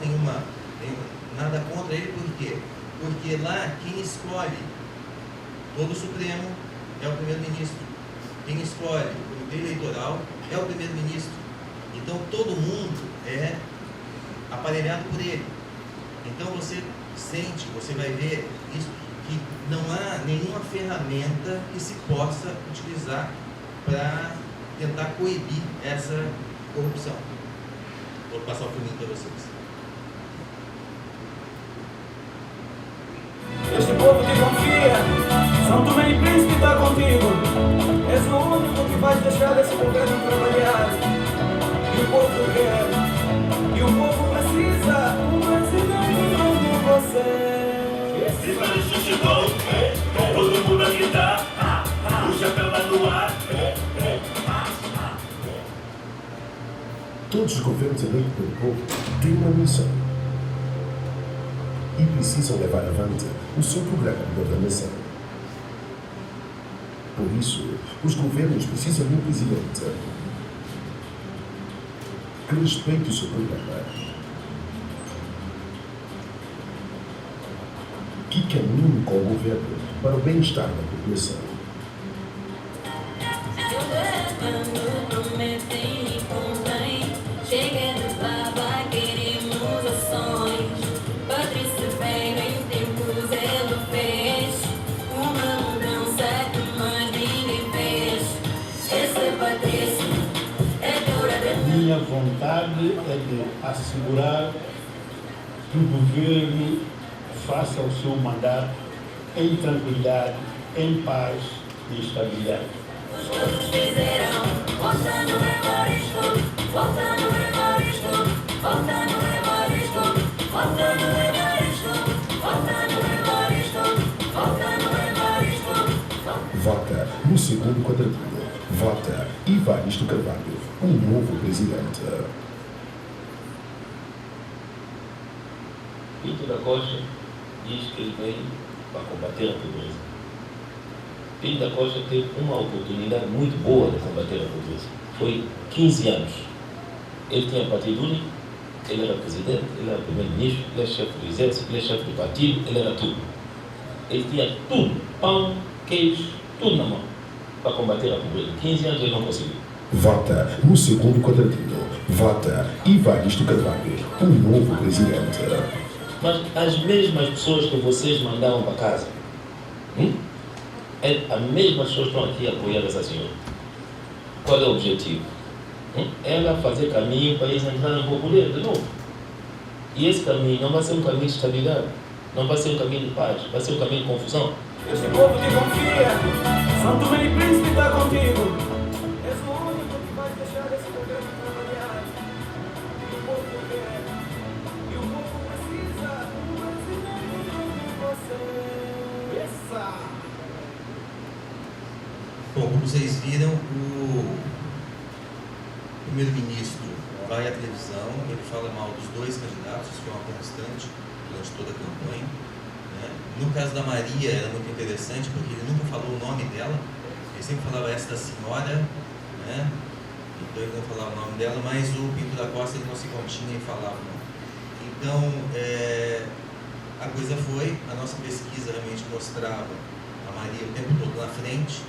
nada contra ele. Por quê? Porque lá quem escolhe todo o Supremo é o primeiro-ministro. Quem escolhe o comitê eleitoral é o primeiro-ministro. Então todo mundo é aparelhado por ele. Então você sente, você vai ver isso, que não há nenhuma ferramenta que se possa utilizar para tentar coibir essa corrupção. Vou passar o filminho para vocês. Este povo que confia, São Tomé e Príncipe está contigo. És o único que vais deixar esse governo trabalhar. E o povo quer, e o povo precisa, um presidente como você. Esse Evaristo chegou, todo mundo aqui tá, o chapéu vai no ar. Todos os governos eleitos pelo povo têm uma missão e precisam levar avante o seu programa de governação. Por isso, os governos precisam de um presidente que respeite o seu programa, que caminhe com o governo para o bem-estar da população. Minha vontade é de assegurar que o governo faça o seu mandato em tranquilidade, em paz e estabilidade. Vota no segundo quadrangular. Vota Evaristo Carvalho, um novo presidente. Pinto da Costa diz que ele veio para combater a pobreza. Pinto da Costa teve uma oportunidade muito boa de combater a pobreza. Foi 15 anos. Ele tinha partido único, ele era presidente, ele era primeiro-ministro, ele era chefe do exército, ele era chefe do partido, ele era tudo. Ele tinha tudo, pão, queijo, tudo na mão, para combater a pobreza. 15 anos ele não conseguiu. Vota no segundo quadrangular. Vota Evaristo Carvalho, um novo presidente. Mas as mesmas pessoas que vocês mandavam para casa, as mesmas pessoas estão aqui a apoiar essa senhora. Qual é o objetivo? Ela fazer caminho para eles entrarem no poder de novo. E esse caminho não vai ser um caminho de estabilidade, não vai ser um caminho de paz, vai ser um caminho de confusão. Este povo te confia, Santo Meio Príncipe está contigo. És o único que vai deixar esse governo trabalhar. E o povo quer, e o povo precisa um brasileiro de você. Essa! Bom, como vocês viram, o primeiro-ministro vai à televisão, ele fala mal dos dois candidatos, isso foi uma constante durante toda a campanha. No caso da Maria era muito interessante porque ele nunca falou o nome dela, ele sempre falava esta senhora, né? Então ele não falava o nome dela, mas o Pinto da Costa ele não se continha e falava o nome. Então a coisa foi, a nossa pesquisa realmente mostrava a Maria o tempo todo na frente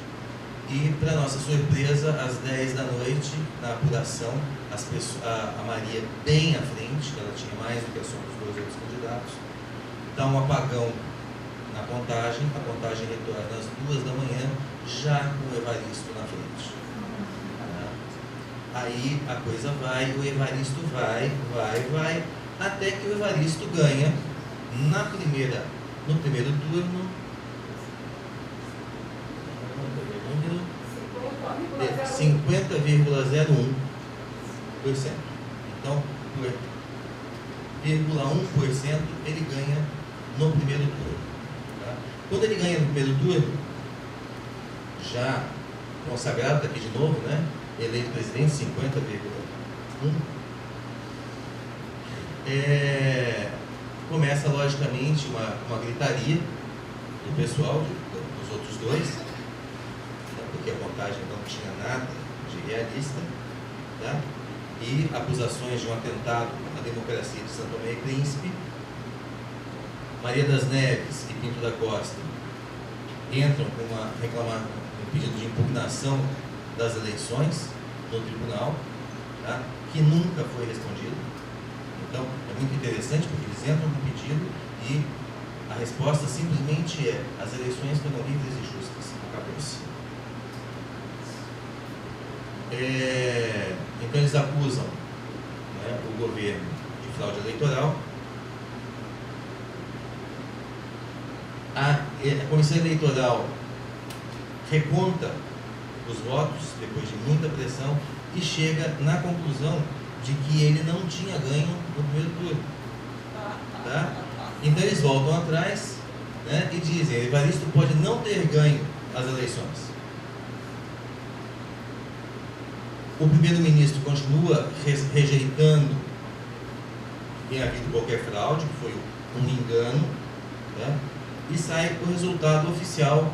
e, para nossa surpresa, às 10 da noite, na apuração, a Maria bem à frente, ela tinha mais do que a soma dos dois outros candidatos, dá um apagão na contagem, a contagem retorna às 2 da manhã, já com o Evaristo na frente. Aí a coisa vai, o Evaristo vai, até que o Evaristo ganha no primeiro turno, 50,01%. Então, por 0,1% ele ganha no primeiro turno. Quando ele ganha no primeiro turno, já consagrado, está aqui de novo, né? Eleito presidente, 50,1%. Começa, logicamente, uma gritaria do pessoal, dos outros dois, porque a contagem não tinha nada de realista, tá? E acusações de um atentado à democracia de Santo Tomé e Príncipe. Maria das Neves e Pinto da Costa entram com um pedido de impugnação das eleições no tribunal, tá? Que nunca foi respondido. Então, é muito interessante porque eles entram com um pedido e a resposta simplesmente é: as eleições foram livres e justas. Acabou-se. Então, eles acusam, né, o governo de fraude eleitoral. A Comissão Eleitoral reconta os votos, depois de muita pressão, e chega na conclusão de que ele não tinha ganho no primeiro turno. Tá? Então eles voltam atrás, né, e dizem: Evaristo pode não ter ganho as eleições. O primeiro-ministro continua rejeitando que tenha havido qualquer fraude, que foi um engano, né? E sai o resultado oficial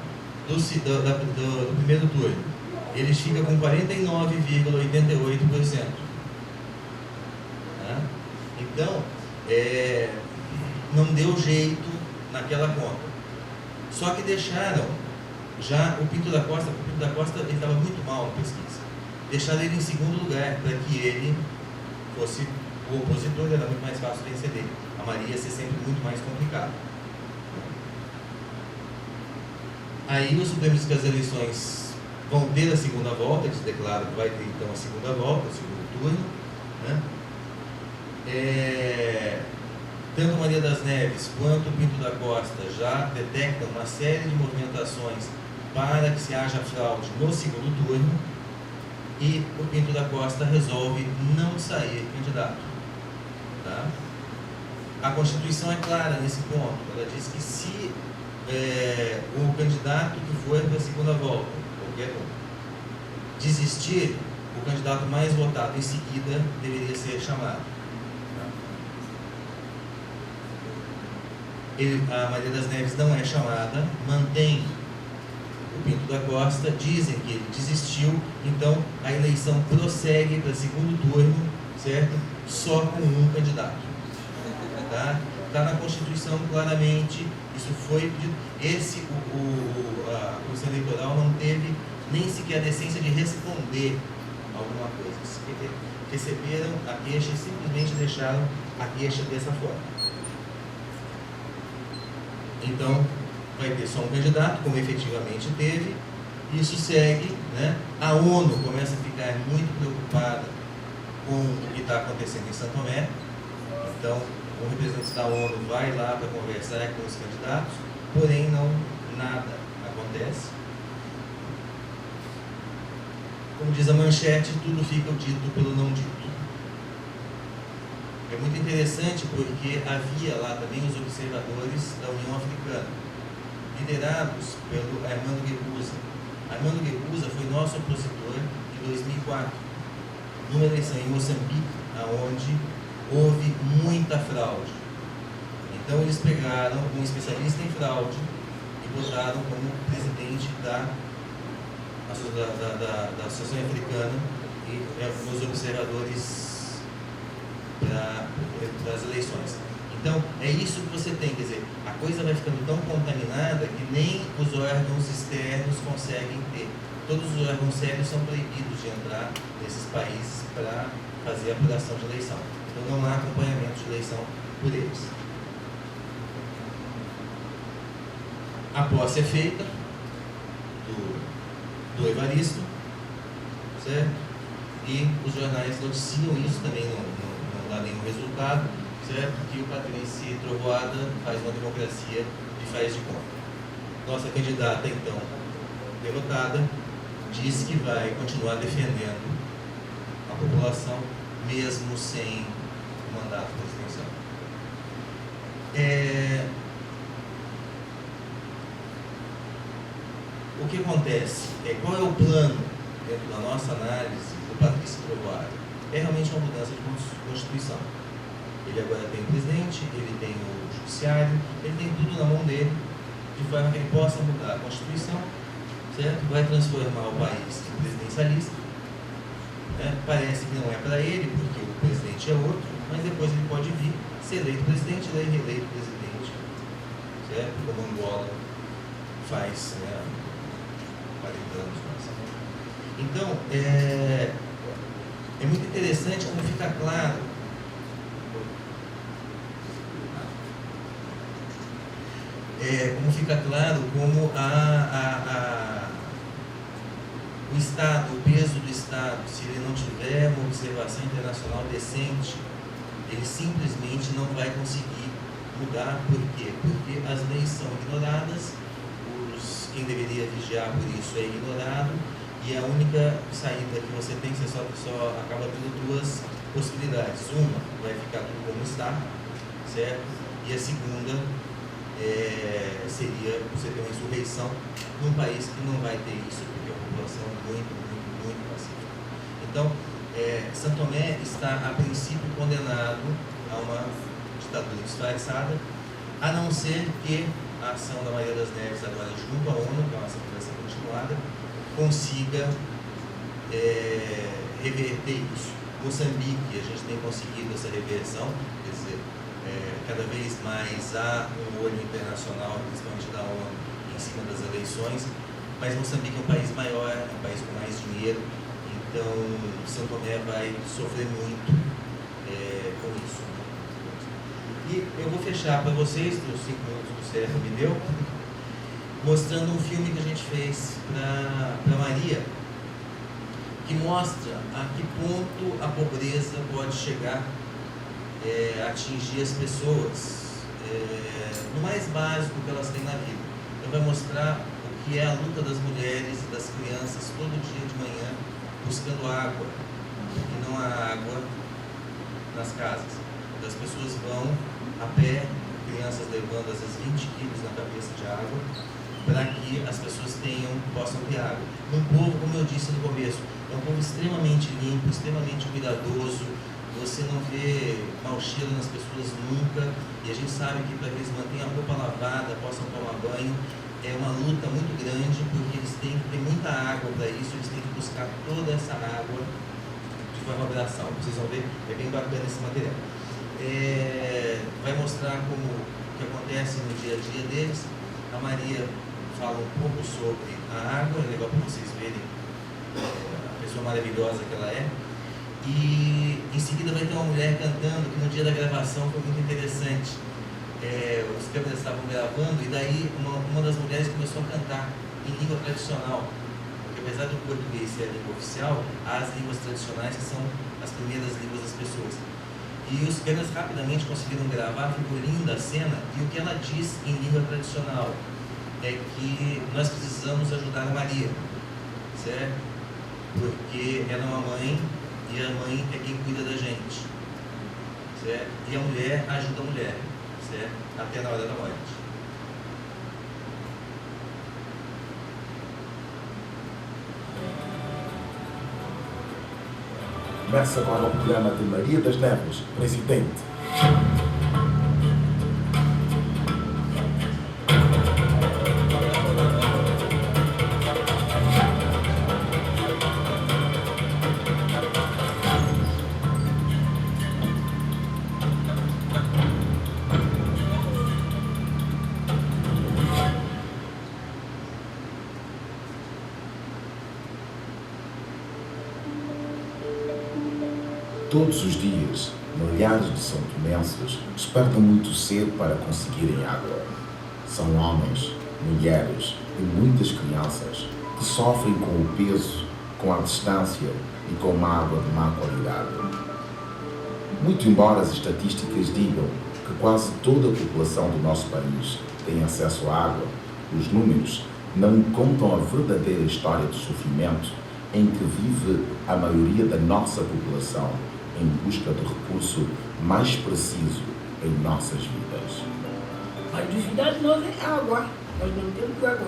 do primeiro turno. Ele fica com 49,88%. Tá? Então, não deu jeito naquela conta. Só que deixaram já o Pinto da Costa ele estava muito mal na pesquisa. Deixaram ele em segundo lugar para que ele fosse o opositor, era muito mais fácil vencer dele. A Maria ia ser sempre muito mais complicado. Aí o Supremo diz que as eleições vão ter a segunda volta, eles declaram que vai ter então a segunda volta, o segundo turno, né? Tanto Maria das Neves quanto o Pinto da Costa já detectam uma série de movimentações para que se haja fraude no segundo turno, e o Pinto da Costa resolve não sair candidato. Tá? A Constituição é clara nesse ponto. Ela diz que se o candidato que for para a segunda volta, qualquer um, desistir, o candidato mais votado em seguida deveria ser chamado. A Maria das Neves não é chamada, mantém o Pinto da Costa, dizem que ele desistiu, então a eleição prossegue para segundo turno, certo? Só com um candidato. Tá? Está na Constituição claramente, isso foi dito. A Comissão Eleitoral não teve nem sequer a decência de responder alguma coisa. Receberam a queixa e simplesmente deixaram a queixa dessa forma. Então, vai ter só um candidato, como efetivamente teve. Isso segue, né? A ONU começa a ficar muito preocupada com o que está acontecendo em São Tomé. Então, o representante da ONU vai lá para conversar com os candidatos, porém nada acontece. Como diz a manchete, tudo fica dito pelo não dito. É muito interessante porque havia lá também os observadores da União Africana, liderados pelo Armando Guebuza. Armando Guebuza foi nosso opositor em 2004, numa eleição em Moçambique, onde houve muita fraude. Então eles pegaram um especialista em fraude e botaram como presidente da Associação Africana e os observadores para as eleições. Então, é isso que você tem, quer dizer, a coisa vai ficando tão contaminada que nem os órgãos externos conseguem ter. Todos os órgãos sérios são proibidos de entrar nesses países para fazer a apuração de eleição. Então, não há acompanhamento de eleição por eles. A posse é feita do Evaristo, certo? E os jornais noticiam isso, também não dá nenhum resultado, certo? Que o Patrício Trovoada faz uma democracia e faz de conta. Nossa candidata, então, derrotada, diz que vai continuar defendendo a população, mesmo sem o mandato presidencial. O que acontece? Qual é o plano, dentro da nossa análise, do Patrício Trovoada? É realmente uma mudança de Constituição. Ele agora tem o presidente, ele tem o judiciário, ele tem tudo na mão dele, de forma que ele possa mudar a Constituição, certo? Vai transformar o país em presidencialista. Né? Parece que não é para ele, porque o presidente é outro, mas depois ele pode vir, ser eleito presidente, daí reeleito presidente, certo? Como Angola faz, né? 40 anos. Então, é muito interessante como fica claro como o Estado, o peso do Estado, se ele não tiver uma observação internacional decente, ele simplesmente não vai conseguir mudar. Por quê? Porque as leis são ignoradas, quem deveria vigiar por isso é ignorado, e a única saída que você tem, você só acaba tendo duas possibilidades. Uma, vai ficar tudo como está, certo? E a segunda seria você ter uma insurreição num país que não vai ter isso, porque é uma população muito pacífica. Então, São Tomé está, a princípio, condenado a uma ditadura disfarçada, a não ser que a ação da Maria das Neves agora junto à ONU, que é uma conversa continuada, consiga reverter isso. Moçambique, a gente tem conseguido essa reversão, quer dizer, cada vez mais há um olho internacional, principalmente da ONU, em cima das eleições, mas Moçambique é um país maior, é um país com mais dinheiro, então São Tomé vai sofrer muito com isso. E eu vou fechar para vocês, os 5 minutos que o Sérgio me deu, mostrando um filme que a gente fez para Maria, que mostra a que ponto a pobreza pode chegar a atingir as pessoas no mais básico que elas têm na vida. Então vai mostrar o que é a luta das mulheres e das crianças todo dia de manhã buscando água, porque não há água nas casas. Então as pessoas vão a pé, crianças levando às vezes 20 quilos na cabeça de água, para que as pessoas possam ter água. Um povo, como eu disse no começo, é um povo extremamente limpo, extremamente cuidadoso, você não vê mau cheiro nas pessoas nunca, e a gente sabe que para que eles mantenham a roupa lavada, possam tomar banho, é uma luta muito grande, porque eles têm que ter muita água para isso, eles têm que buscar toda essa água de forma braçal. Vocês vão ver, é bem bacana esse material. Vai mostrar como que acontece no dia a dia deles. A Maria fala um pouco sobre a água, é legal para vocês verem a pessoa maravilhosa que ela é. E em seguida vai ter uma mulher cantando, que no dia da gravação foi muito interessante. Os câmeras estavam gravando e daí uma das mulheres começou a cantar em língua tradicional. Porque apesar do português ser a língua oficial, há as línguas tradicionais que são as primeiras línguas das pessoas. E os câmeras rapidamente conseguiram gravar, ficou linda a cena, e o que ela diz em língua tradicional é que nós precisamos ajudar a Maria, certo? Porque ela é uma mãe, e a mãe é quem cuida da gente, certo? E a mulher ajuda a mulher, certo? Até na hora da morte. Começa agora o programa de Maria das Neves, Presidente. Todos os dias, milhares de santomenses despertam muito cedo para conseguirem água. São homens, mulheres e muitas crianças que sofrem com o peso, com a distância e com uma água de má qualidade. Muito embora as estatísticas digam que quase toda a população do nosso país tem acesso à água, os números não contam a verdadeira história de sofrimento em que vive a maioria da nossa população em busca do recurso mais preciso em nossas vidas. A dificuldade nós é água. Nós não temos água.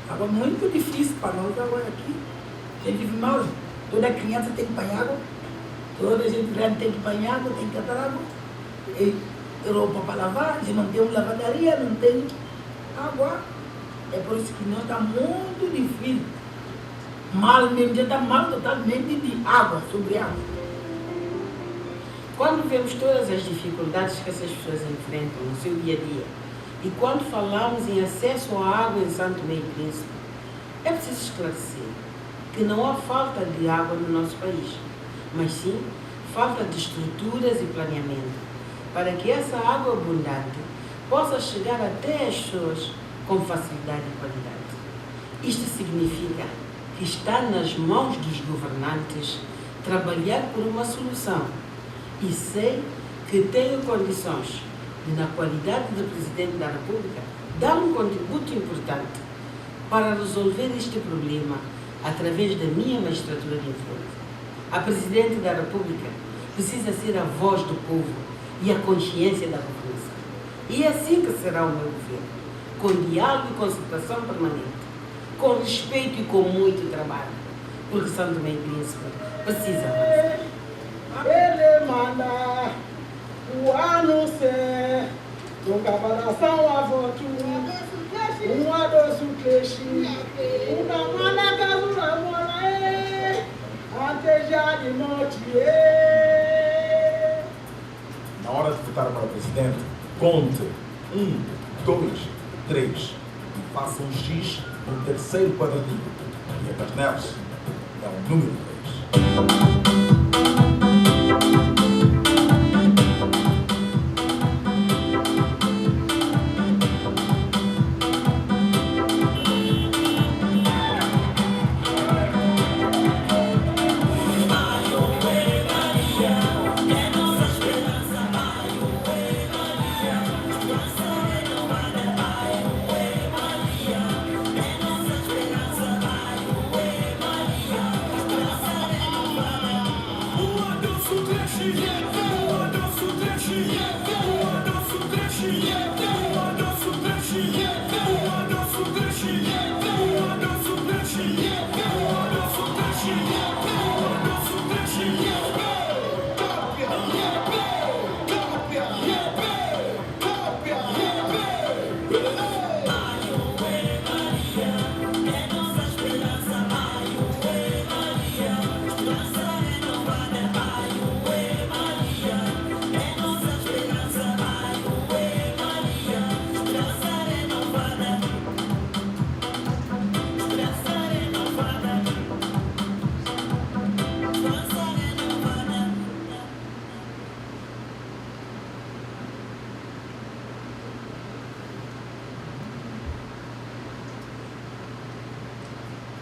Água é muito difícil para nós agora aqui. A gente vive mal. Toda criança tem que apanhar água. Toda gente grande tem que apanhar água, tem que catar água. E roupa para lavar, a gente não tem lavadaria, não tem água. É por isso que nós está muito difícil. Mal mesmo, já está mal totalmente de água, sobre água. Quando vemos todas as dificuldades que essas pessoas enfrentam no seu dia a dia, e quando falamos em acesso à água em Santo Tomé e Príncipe, é preciso esclarecer que não há falta de água no nosso país, mas sim falta de estruturas e planeamento para que essa água abundante possa chegar até as pessoas com facilidade e qualidade. Isto significa que está nas mãos dos governantes trabalhar por uma solução. E sei que tenho condições de, na qualidade de Presidente da República, dar um contributo importante para resolver este problema através da minha magistratura de influência. A Presidente da República precisa ser a voz do povo e a consciência da população. E é assim que será o meu governo, com diálogo e concertação permanente, com respeito e com muito trabalho, porque Santo Tomé e Príncipe precisa avançar. Ele manda o anúncio, do cavalação a voto. peixe. Uma mana casura mola até já de noite. Na hora de votar para presidente, conte 1, 2, 3 e faça um X no terceiro quadradinho. E a Casneves é o número 3.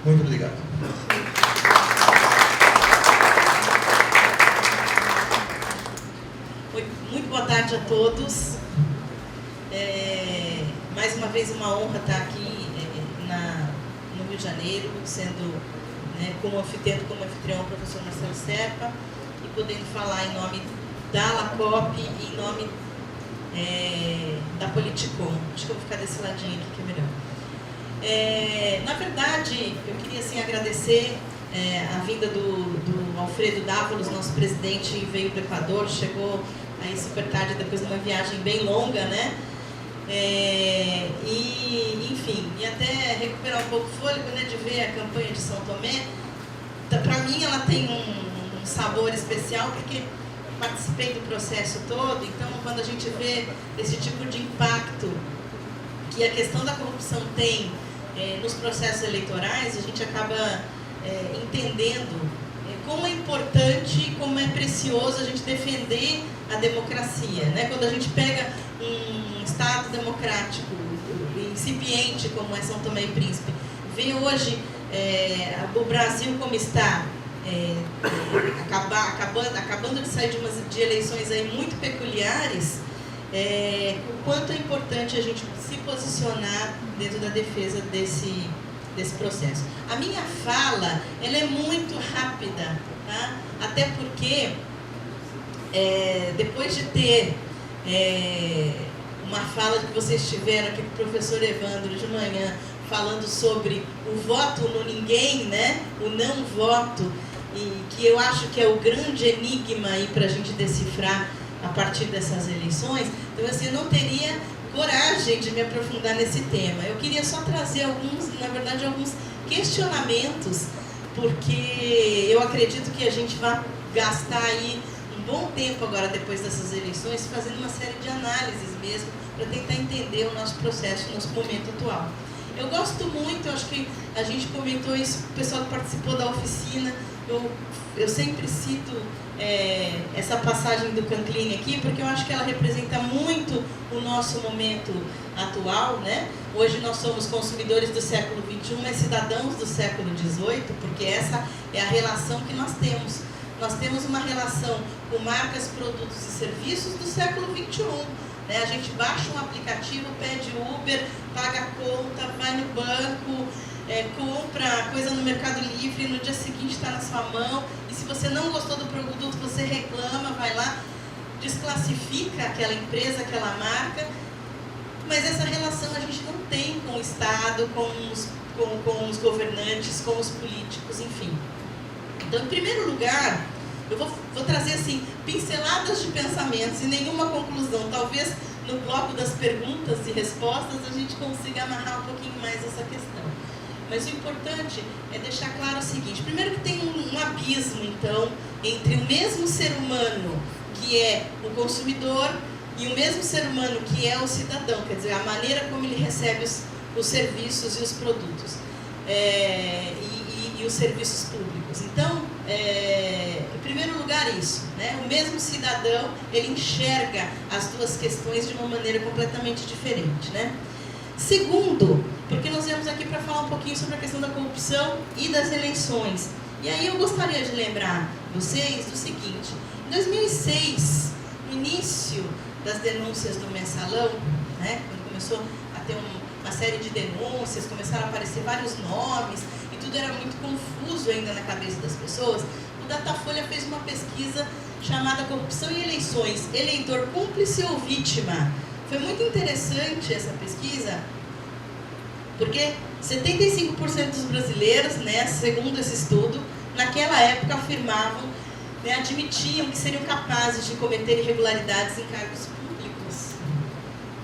Muito obrigado. Muito boa tarde a todos. Mais uma vez uma honra estar aqui no Rio de Janeiro, sendo como anfitrião o professor Marcelo Serpa e podendo falar em nome da LACOP e em nome da Politicom. Acho que eu vou ficar desse ladinho aqui que é melhor. Na verdade, eu queria assim, agradecer a vinda do Alfredo Dávalos, nosso presidente, veio do Equador, chegou aí super tarde depois de uma viagem bem longa, né? Enfim, e até recuperar um pouco o fôlego, né, de ver a campanha de São Tomé. Para mim ela tem um sabor especial, porque participei do processo todo, então quando a gente vê esse tipo de impacto que a questão da corrupção tem nos processos eleitorais, a gente acaba entendendo como é importante e como é precioso a gente defender a democracia, né? Quando a gente pega um Estado democrático incipiente como é São Tomé e Príncipe, vê hoje o Brasil como está, acabando de sair de eleições aí muito peculiares, o quanto é importante a gente se posicionar dentro da defesa desse processo. A minha fala, ela é muito rápida, tá? Até porque depois de ter uma fala que vocês tiveram aqui com o professor Evandro de manhã, falando sobre o voto no ninguém, né? O não voto, e que eu acho que é o grande enigma aí para a gente decifrar a partir dessas eleições. Então, assim, eu não teria coragem de me aprofundar nesse tema. Eu queria só trazer alguns questionamentos, porque eu acredito que a gente vai gastar aí um bom tempo agora, depois dessas eleições, fazendo uma série de análises mesmo, para tentar entender o nosso processo, o nosso momento atual. Eu gosto muito, acho que a gente comentou isso, o pessoal que participou da oficina, eu sempre cito essa passagem do Canclini aqui, porque eu acho que ela representa muito o nosso momento atual, né? Hoje nós somos consumidores do século XXI, mas cidadãos do século XVIII, porque essa é a relação que nós temos. Nós temos uma relação com marcas, produtos e serviços do século XXI. Né? A gente baixa um aplicativo, pede Uber, paga a conta, vai no banco, compra coisa no Mercado Livre, no dia seguinte está na sua mão, e se você não gostou do produto, você reclama, vai lá, desclassifica aquela empresa, aquela marca, mas essa relação a gente não tem com o Estado, com os governantes, com os políticos, enfim. Então, em primeiro lugar, eu vou trazer assim, pinceladas de pensamentos e nenhuma conclusão, talvez no bloco das perguntas e respostas a gente consiga amarrar um pouquinho mais essa questão. Mas o importante é deixar claro o seguinte: primeiro que tem um abismo, então, entre o mesmo ser humano que é o consumidor e o mesmo ser humano que é o cidadão, quer dizer, a maneira como ele recebe os serviços e os produtos e os serviços públicos. Então, em primeiro lugar isso, né? O mesmo cidadão, ele enxerga as duas questões de uma maneira completamente diferente, né? Segundo, porque nós viemos aqui para falar um pouquinho sobre a questão da corrupção e das eleições. E aí eu gostaria de lembrar vocês do seguinte: em 2006, no início das denúncias do Mensalão, né, quando começou a ter uma série de denúncias, começaram a aparecer vários nomes, e tudo era muito confuso ainda na cabeça das pessoas, o Datafolha fez uma pesquisa chamada Corrupção e Eleições, eleitor cúmplice ou vítima. Foi muito interessante essa pesquisa, porque 75% dos brasileiros, né, segundo esse estudo, naquela época afirmavam, né, admitiam que seriam capazes de cometer irregularidades em cargos públicos.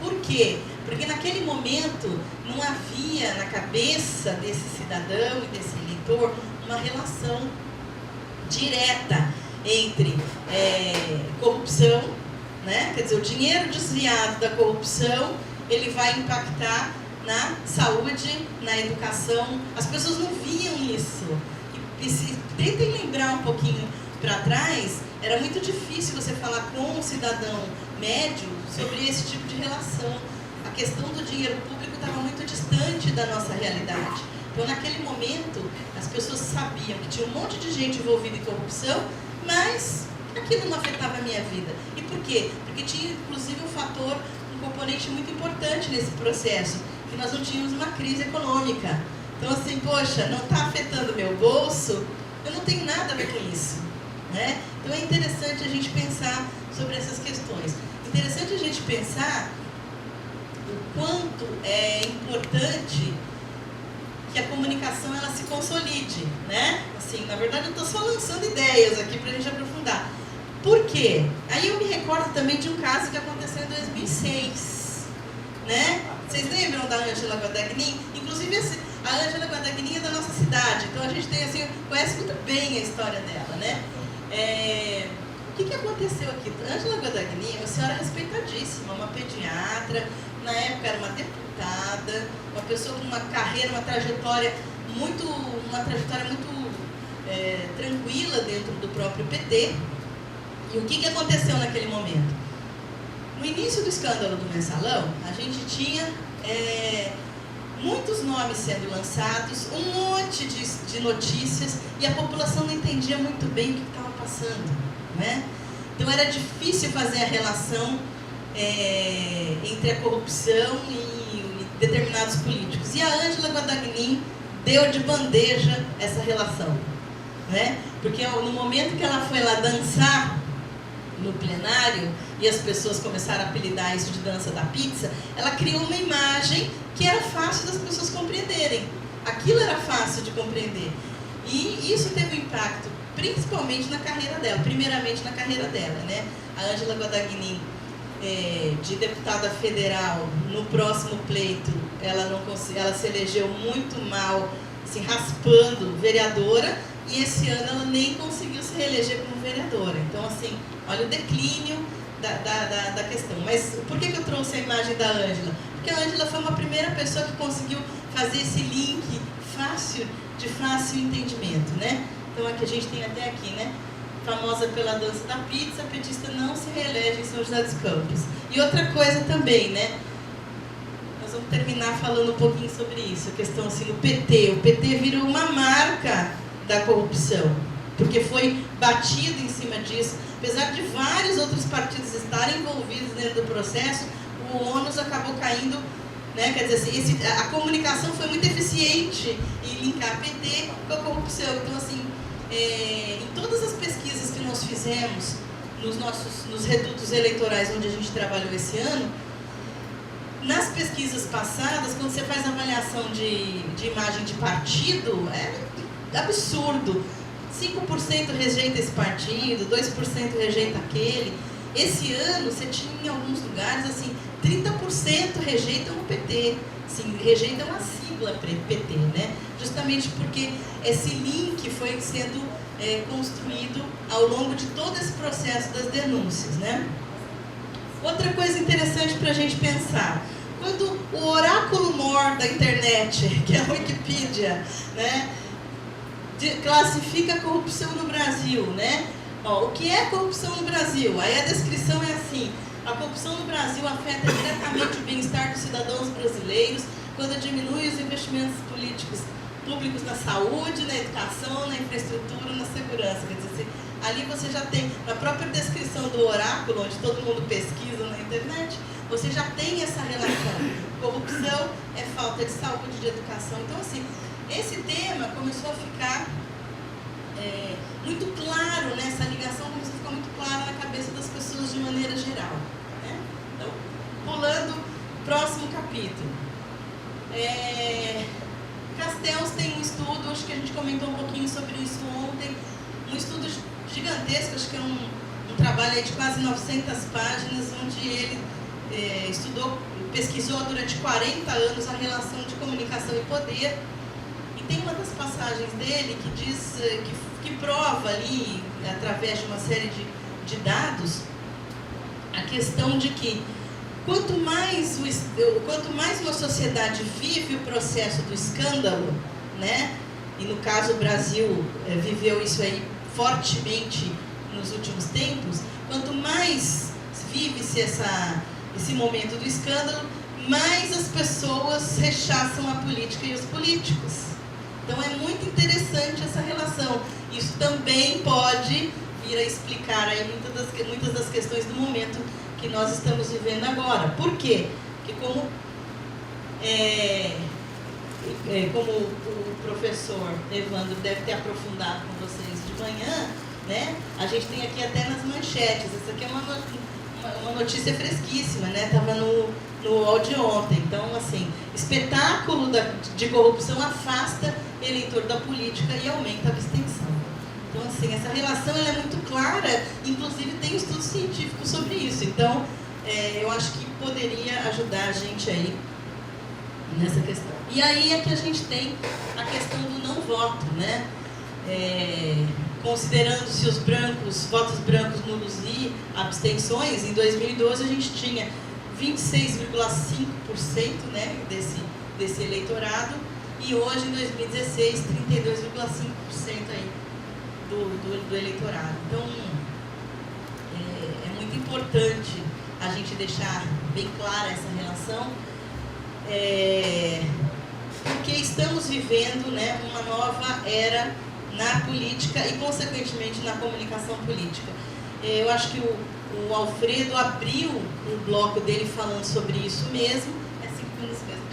Por quê? Porque naquele momento não havia na cabeça desse cidadão e desse eleitor uma relação direta entre corrupção, né? Quer dizer, o dinheiro desviado da corrupção, ele vai impactar na saúde, na educação. As pessoas não viam isso. E se tentem lembrar um pouquinho para trás, era muito difícil você falar com um cidadão médio sobre esse tipo de relação. A questão do dinheiro público estava muito distante da nossa realidade. Então, naquele momento, as pessoas sabiam que tinha um monte de gente envolvida em corrupção, mas aquilo não afetava a minha vida. E por quê? Porque tinha, inclusive, um componente muito importante nesse processo, que nós não tínhamos uma crise econômica. Então, assim, poxa, não está afetando o meu bolso, eu não tenho nada a ver com isso, né? Então, é interessante a gente pensar sobre essas questões. Interessante a gente pensar o quanto é importante que a comunicação ela se consolide, né? Assim, na verdade, eu estou só lançando ideias aqui para a gente aprofundar. Por quê? Aí eu me recordo também de um caso que aconteceu em 2006, né? Vocês lembram da Ângela Guadagnin? Inclusive, a Ângela Guadagnin é da nossa cidade, então a gente tem, assim, conhece muito bem a história dela, né? O que aconteceu aqui? Ângela Guadagnin é uma senhora respeitadíssima, uma pediatra, na época era uma deputada, uma pessoa com uma carreira, uma trajetória muito tranquila dentro do próprio PT. E o que aconteceu naquele momento? No início do escândalo do Mensalão, a gente tinha muitos nomes sendo lançados, um monte de notícias, e a população não entendia muito bem o que estava passando, né? Então era difícil fazer a relação entre a corrupção e determinados políticos. E a Ângela Guadagnin deu de bandeja essa relação, né? Porque no momento que ela foi lá dançar no plenário, e as pessoas começaram a apelidar isso de dança da pizza, ela criou uma imagem que era fácil das pessoas compreenderem. Aquilo era fácil de compreender. E isso teve um impacto, principalmente na carreira dela, primeiramente na carreira dela, né? A Ângela Guadagnin, de deputada federal, no próximo pleito, ela se elegeu muito mal, assim, raspando vereadora, e esse ano ela nem conseguiu se reeleger como vereadora. Então, assim, olha o declínio da questão. Mas por que eu trouxe a imagem da Ângela? Porque a Ângela foi uma primeira pessoa que conseguiu fazer esse link de fácil entendimento, né? Então, aqui a gente tem até aqui, né? Famosa pela dança da pizza, a petista não se reelege em São José dos Campos. E outra coisa também, né? Nós vamos terminar falando um pouquinho sobre isso, a questão assim, o PT virou uma marca da corrupção, porque foi batido em cima disso. Apesar de vários outros partidos estarem envolvidos dentro do processo, o ônus acabou caindo, né? Quer dizer, assim, a comunicação foi muito eficiente em linkar PT com a corrupção. Então, assim, em todas as pesquisas que nós fizemos nos redutos eleitorais onde a gente trabalhou esse ano, nas pesquisas passadas, quando você faz avaliação de imagem de partido, é absurdo. 5% rejeita esse partido, 2% rejeita aquele. Esse ano, você tinha em alguns lugares, assim, 30% rejeitam o PT, sim, rejeitam a sigla PT, né? Justamente porque esse link foi sendo construído ao longo de todo esse processo das denúncias, né? Outra coisa interessante para a gente pensar, quando o oráculo mor da internet, que é a Wikipedia, né, classifica a corrupção no Brasil, né? Ó, o que é corrupção no Brasil? Aí a descrição é assim: a corrupção no Brasil afeta diretamente o bem-estar dos cidadãos brasileiros quando diminui os investimentos públicos na saúde, na educação, na infraestrutura, na segurança. Quer dizer, assim, ali você já tem, na própria descrição do oráculo, onde todo mundo pesquisa na internet, você já tem essa relação. Corrupção é falta de saúde, de educação. Então, assim, esse tema começou a ficar muito claro, né? Essa ligação começou a ficar muito clara na cabeça das pessoas de maneira geral, né? Então, pulando o próximo capítulo. Castells tem um estudo, acho que a gente comentou um pouquinho sobre isso ontem, um estudo gigantesco, acho que é um trabalho aí de quase 900 páginas, onde ele pesquisou durante 40 anos a relação de comunicação e poder. E tem uma das passagens dele que diz, que prova ali, através de uma série de dados, a questão de que quanto mais uma sociedade vive o processo do escândalo, né? E no caso o Brasil viveu isso aí fortemente nos últimos tempos, quanto mais vive-se esse momento do escândalo, mais as pessoas rechaçam a política e os políticos. Então é muito interessante essa relação. Isso também pode vir a explicar aí muitas das questões do momento que nós estamos vivendo agora. Por quê? Porque como o professor Evandro deve ter aprofundado com vocês de manhã, né? A gente tem aqui até nas manchetes. Essa aqui é uma notícia fresquíssima, né? Estava no UOL de ontem. Então, assim, espetáculo de corrupção afasta eleitor da política e aumenta a abstenção. Então, assim, essa relação ela é muito clara, inclusive tem estudo científico sobre isso. Então, eu acho que poderia ajudar a gente aí nessa questão. E aí é que a gente tem a questão do não voto, né? Considerando-se os votos brancos, nulos e abstenções, em 2012 a gente tinha 26,5%, né, desse eleitorado, e hoje, em 2016, 32,5% aí do eleitorado. Então, é muito importante a gente deixar bem clara essa relação, porque estamos vivendo, né, uma nova era na política e, consequentemente, na comunicação política. Eu acho que o Alfredo abriu o bloco dele falando sobre isso mesmo. É 5 minutos mesmo.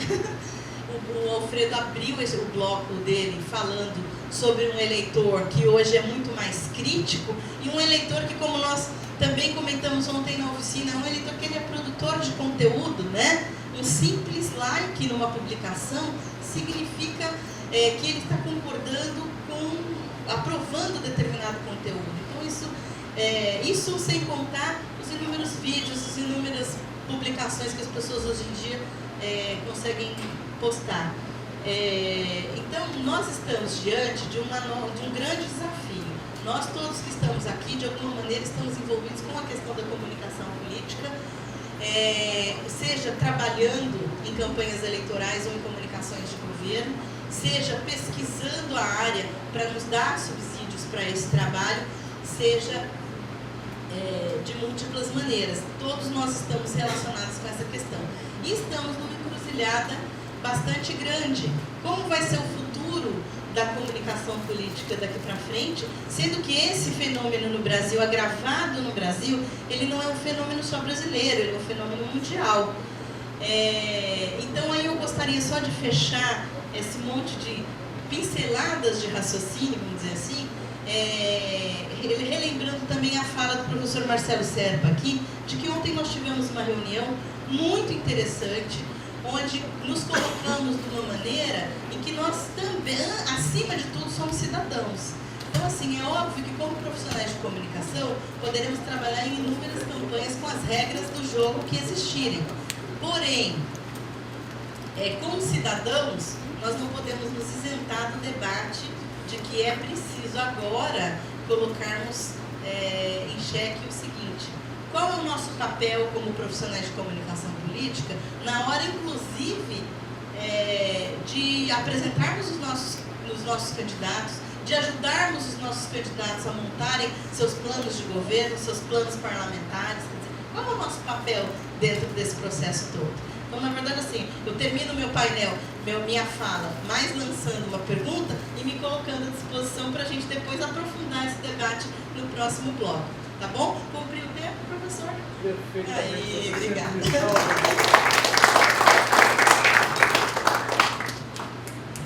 O Alfredo abriu o bloco dele falando sobre um eleitor que hoje é muito mais crítico e um eleitor que, como nós também comentamos ontem na oficina, é um eleitor que ele é produtor de conteúdo, né? Um simples like numa publicação significa que ele está concordando aprovando determinado conteúdo. Então isso sem contar os inúmeros vídeos, as inúmeras publicações que as pessoas hoje em dia conseguem postar. Então nós estamos diante de um grande desafio. Nós todos que estamos aqui, de alguma maneira, estamos envolvidos com a questão da comunicação política, seja trabalhando em campanhas eleitorais ou em comunicações de governo, seja pesquisando a área para nos dar subsídios para esse trabalho, seja de múltiplas maneiras. Todos nós estamos relacionados com essa questão. E estamos numa encruzilhada bastante grande. Como vai ser o futuro da comunicação política daqui para frente, sendo que esse fenômeno no Brasil, agravado no Brasil, ele não é um fenômeno só brasileiro, ele é um fenômeno mundial. Então aí eu gostaria só de fechar esse monte de pinceladas de raciocínio, vamos dizer assim, relembrando também a fala do professor Marcelo Serpa aqui, de que ontem nós tivemos uma reunião muito interessante, onde nos colocamos de uma maneira em que nós também, acima de tudo, somos cidadãos. Então, assim, é óbvio que como profissionais de comunicação, poderemos trabalhar em inúmeras campanhas com as regras do jogo que existirem. Porém, como cidadãos, nós não podemos nos isentar do debate de que é preciso agora colocarmos em xeque o seguinte: qual é o nosso papel como profissionais de comunicação política na hora, inclusive, de apresentarmos os nossos candidatos, de ajudarmos os nossos candidatos a montarem seus planos de governo, seus planos parlamentares? Quer dizer, qual é o nosso papel dentro desse processo todo? Então, na verdade, assim, eu termino meu painel, minha fala, mais lançando uma pergunta e me colocando à disposição para a gente depois aprofundar esse debate no próximo bloco. Tá bom? Cumpri o tempo, professor? Perfeitamente. Aí, obrigada.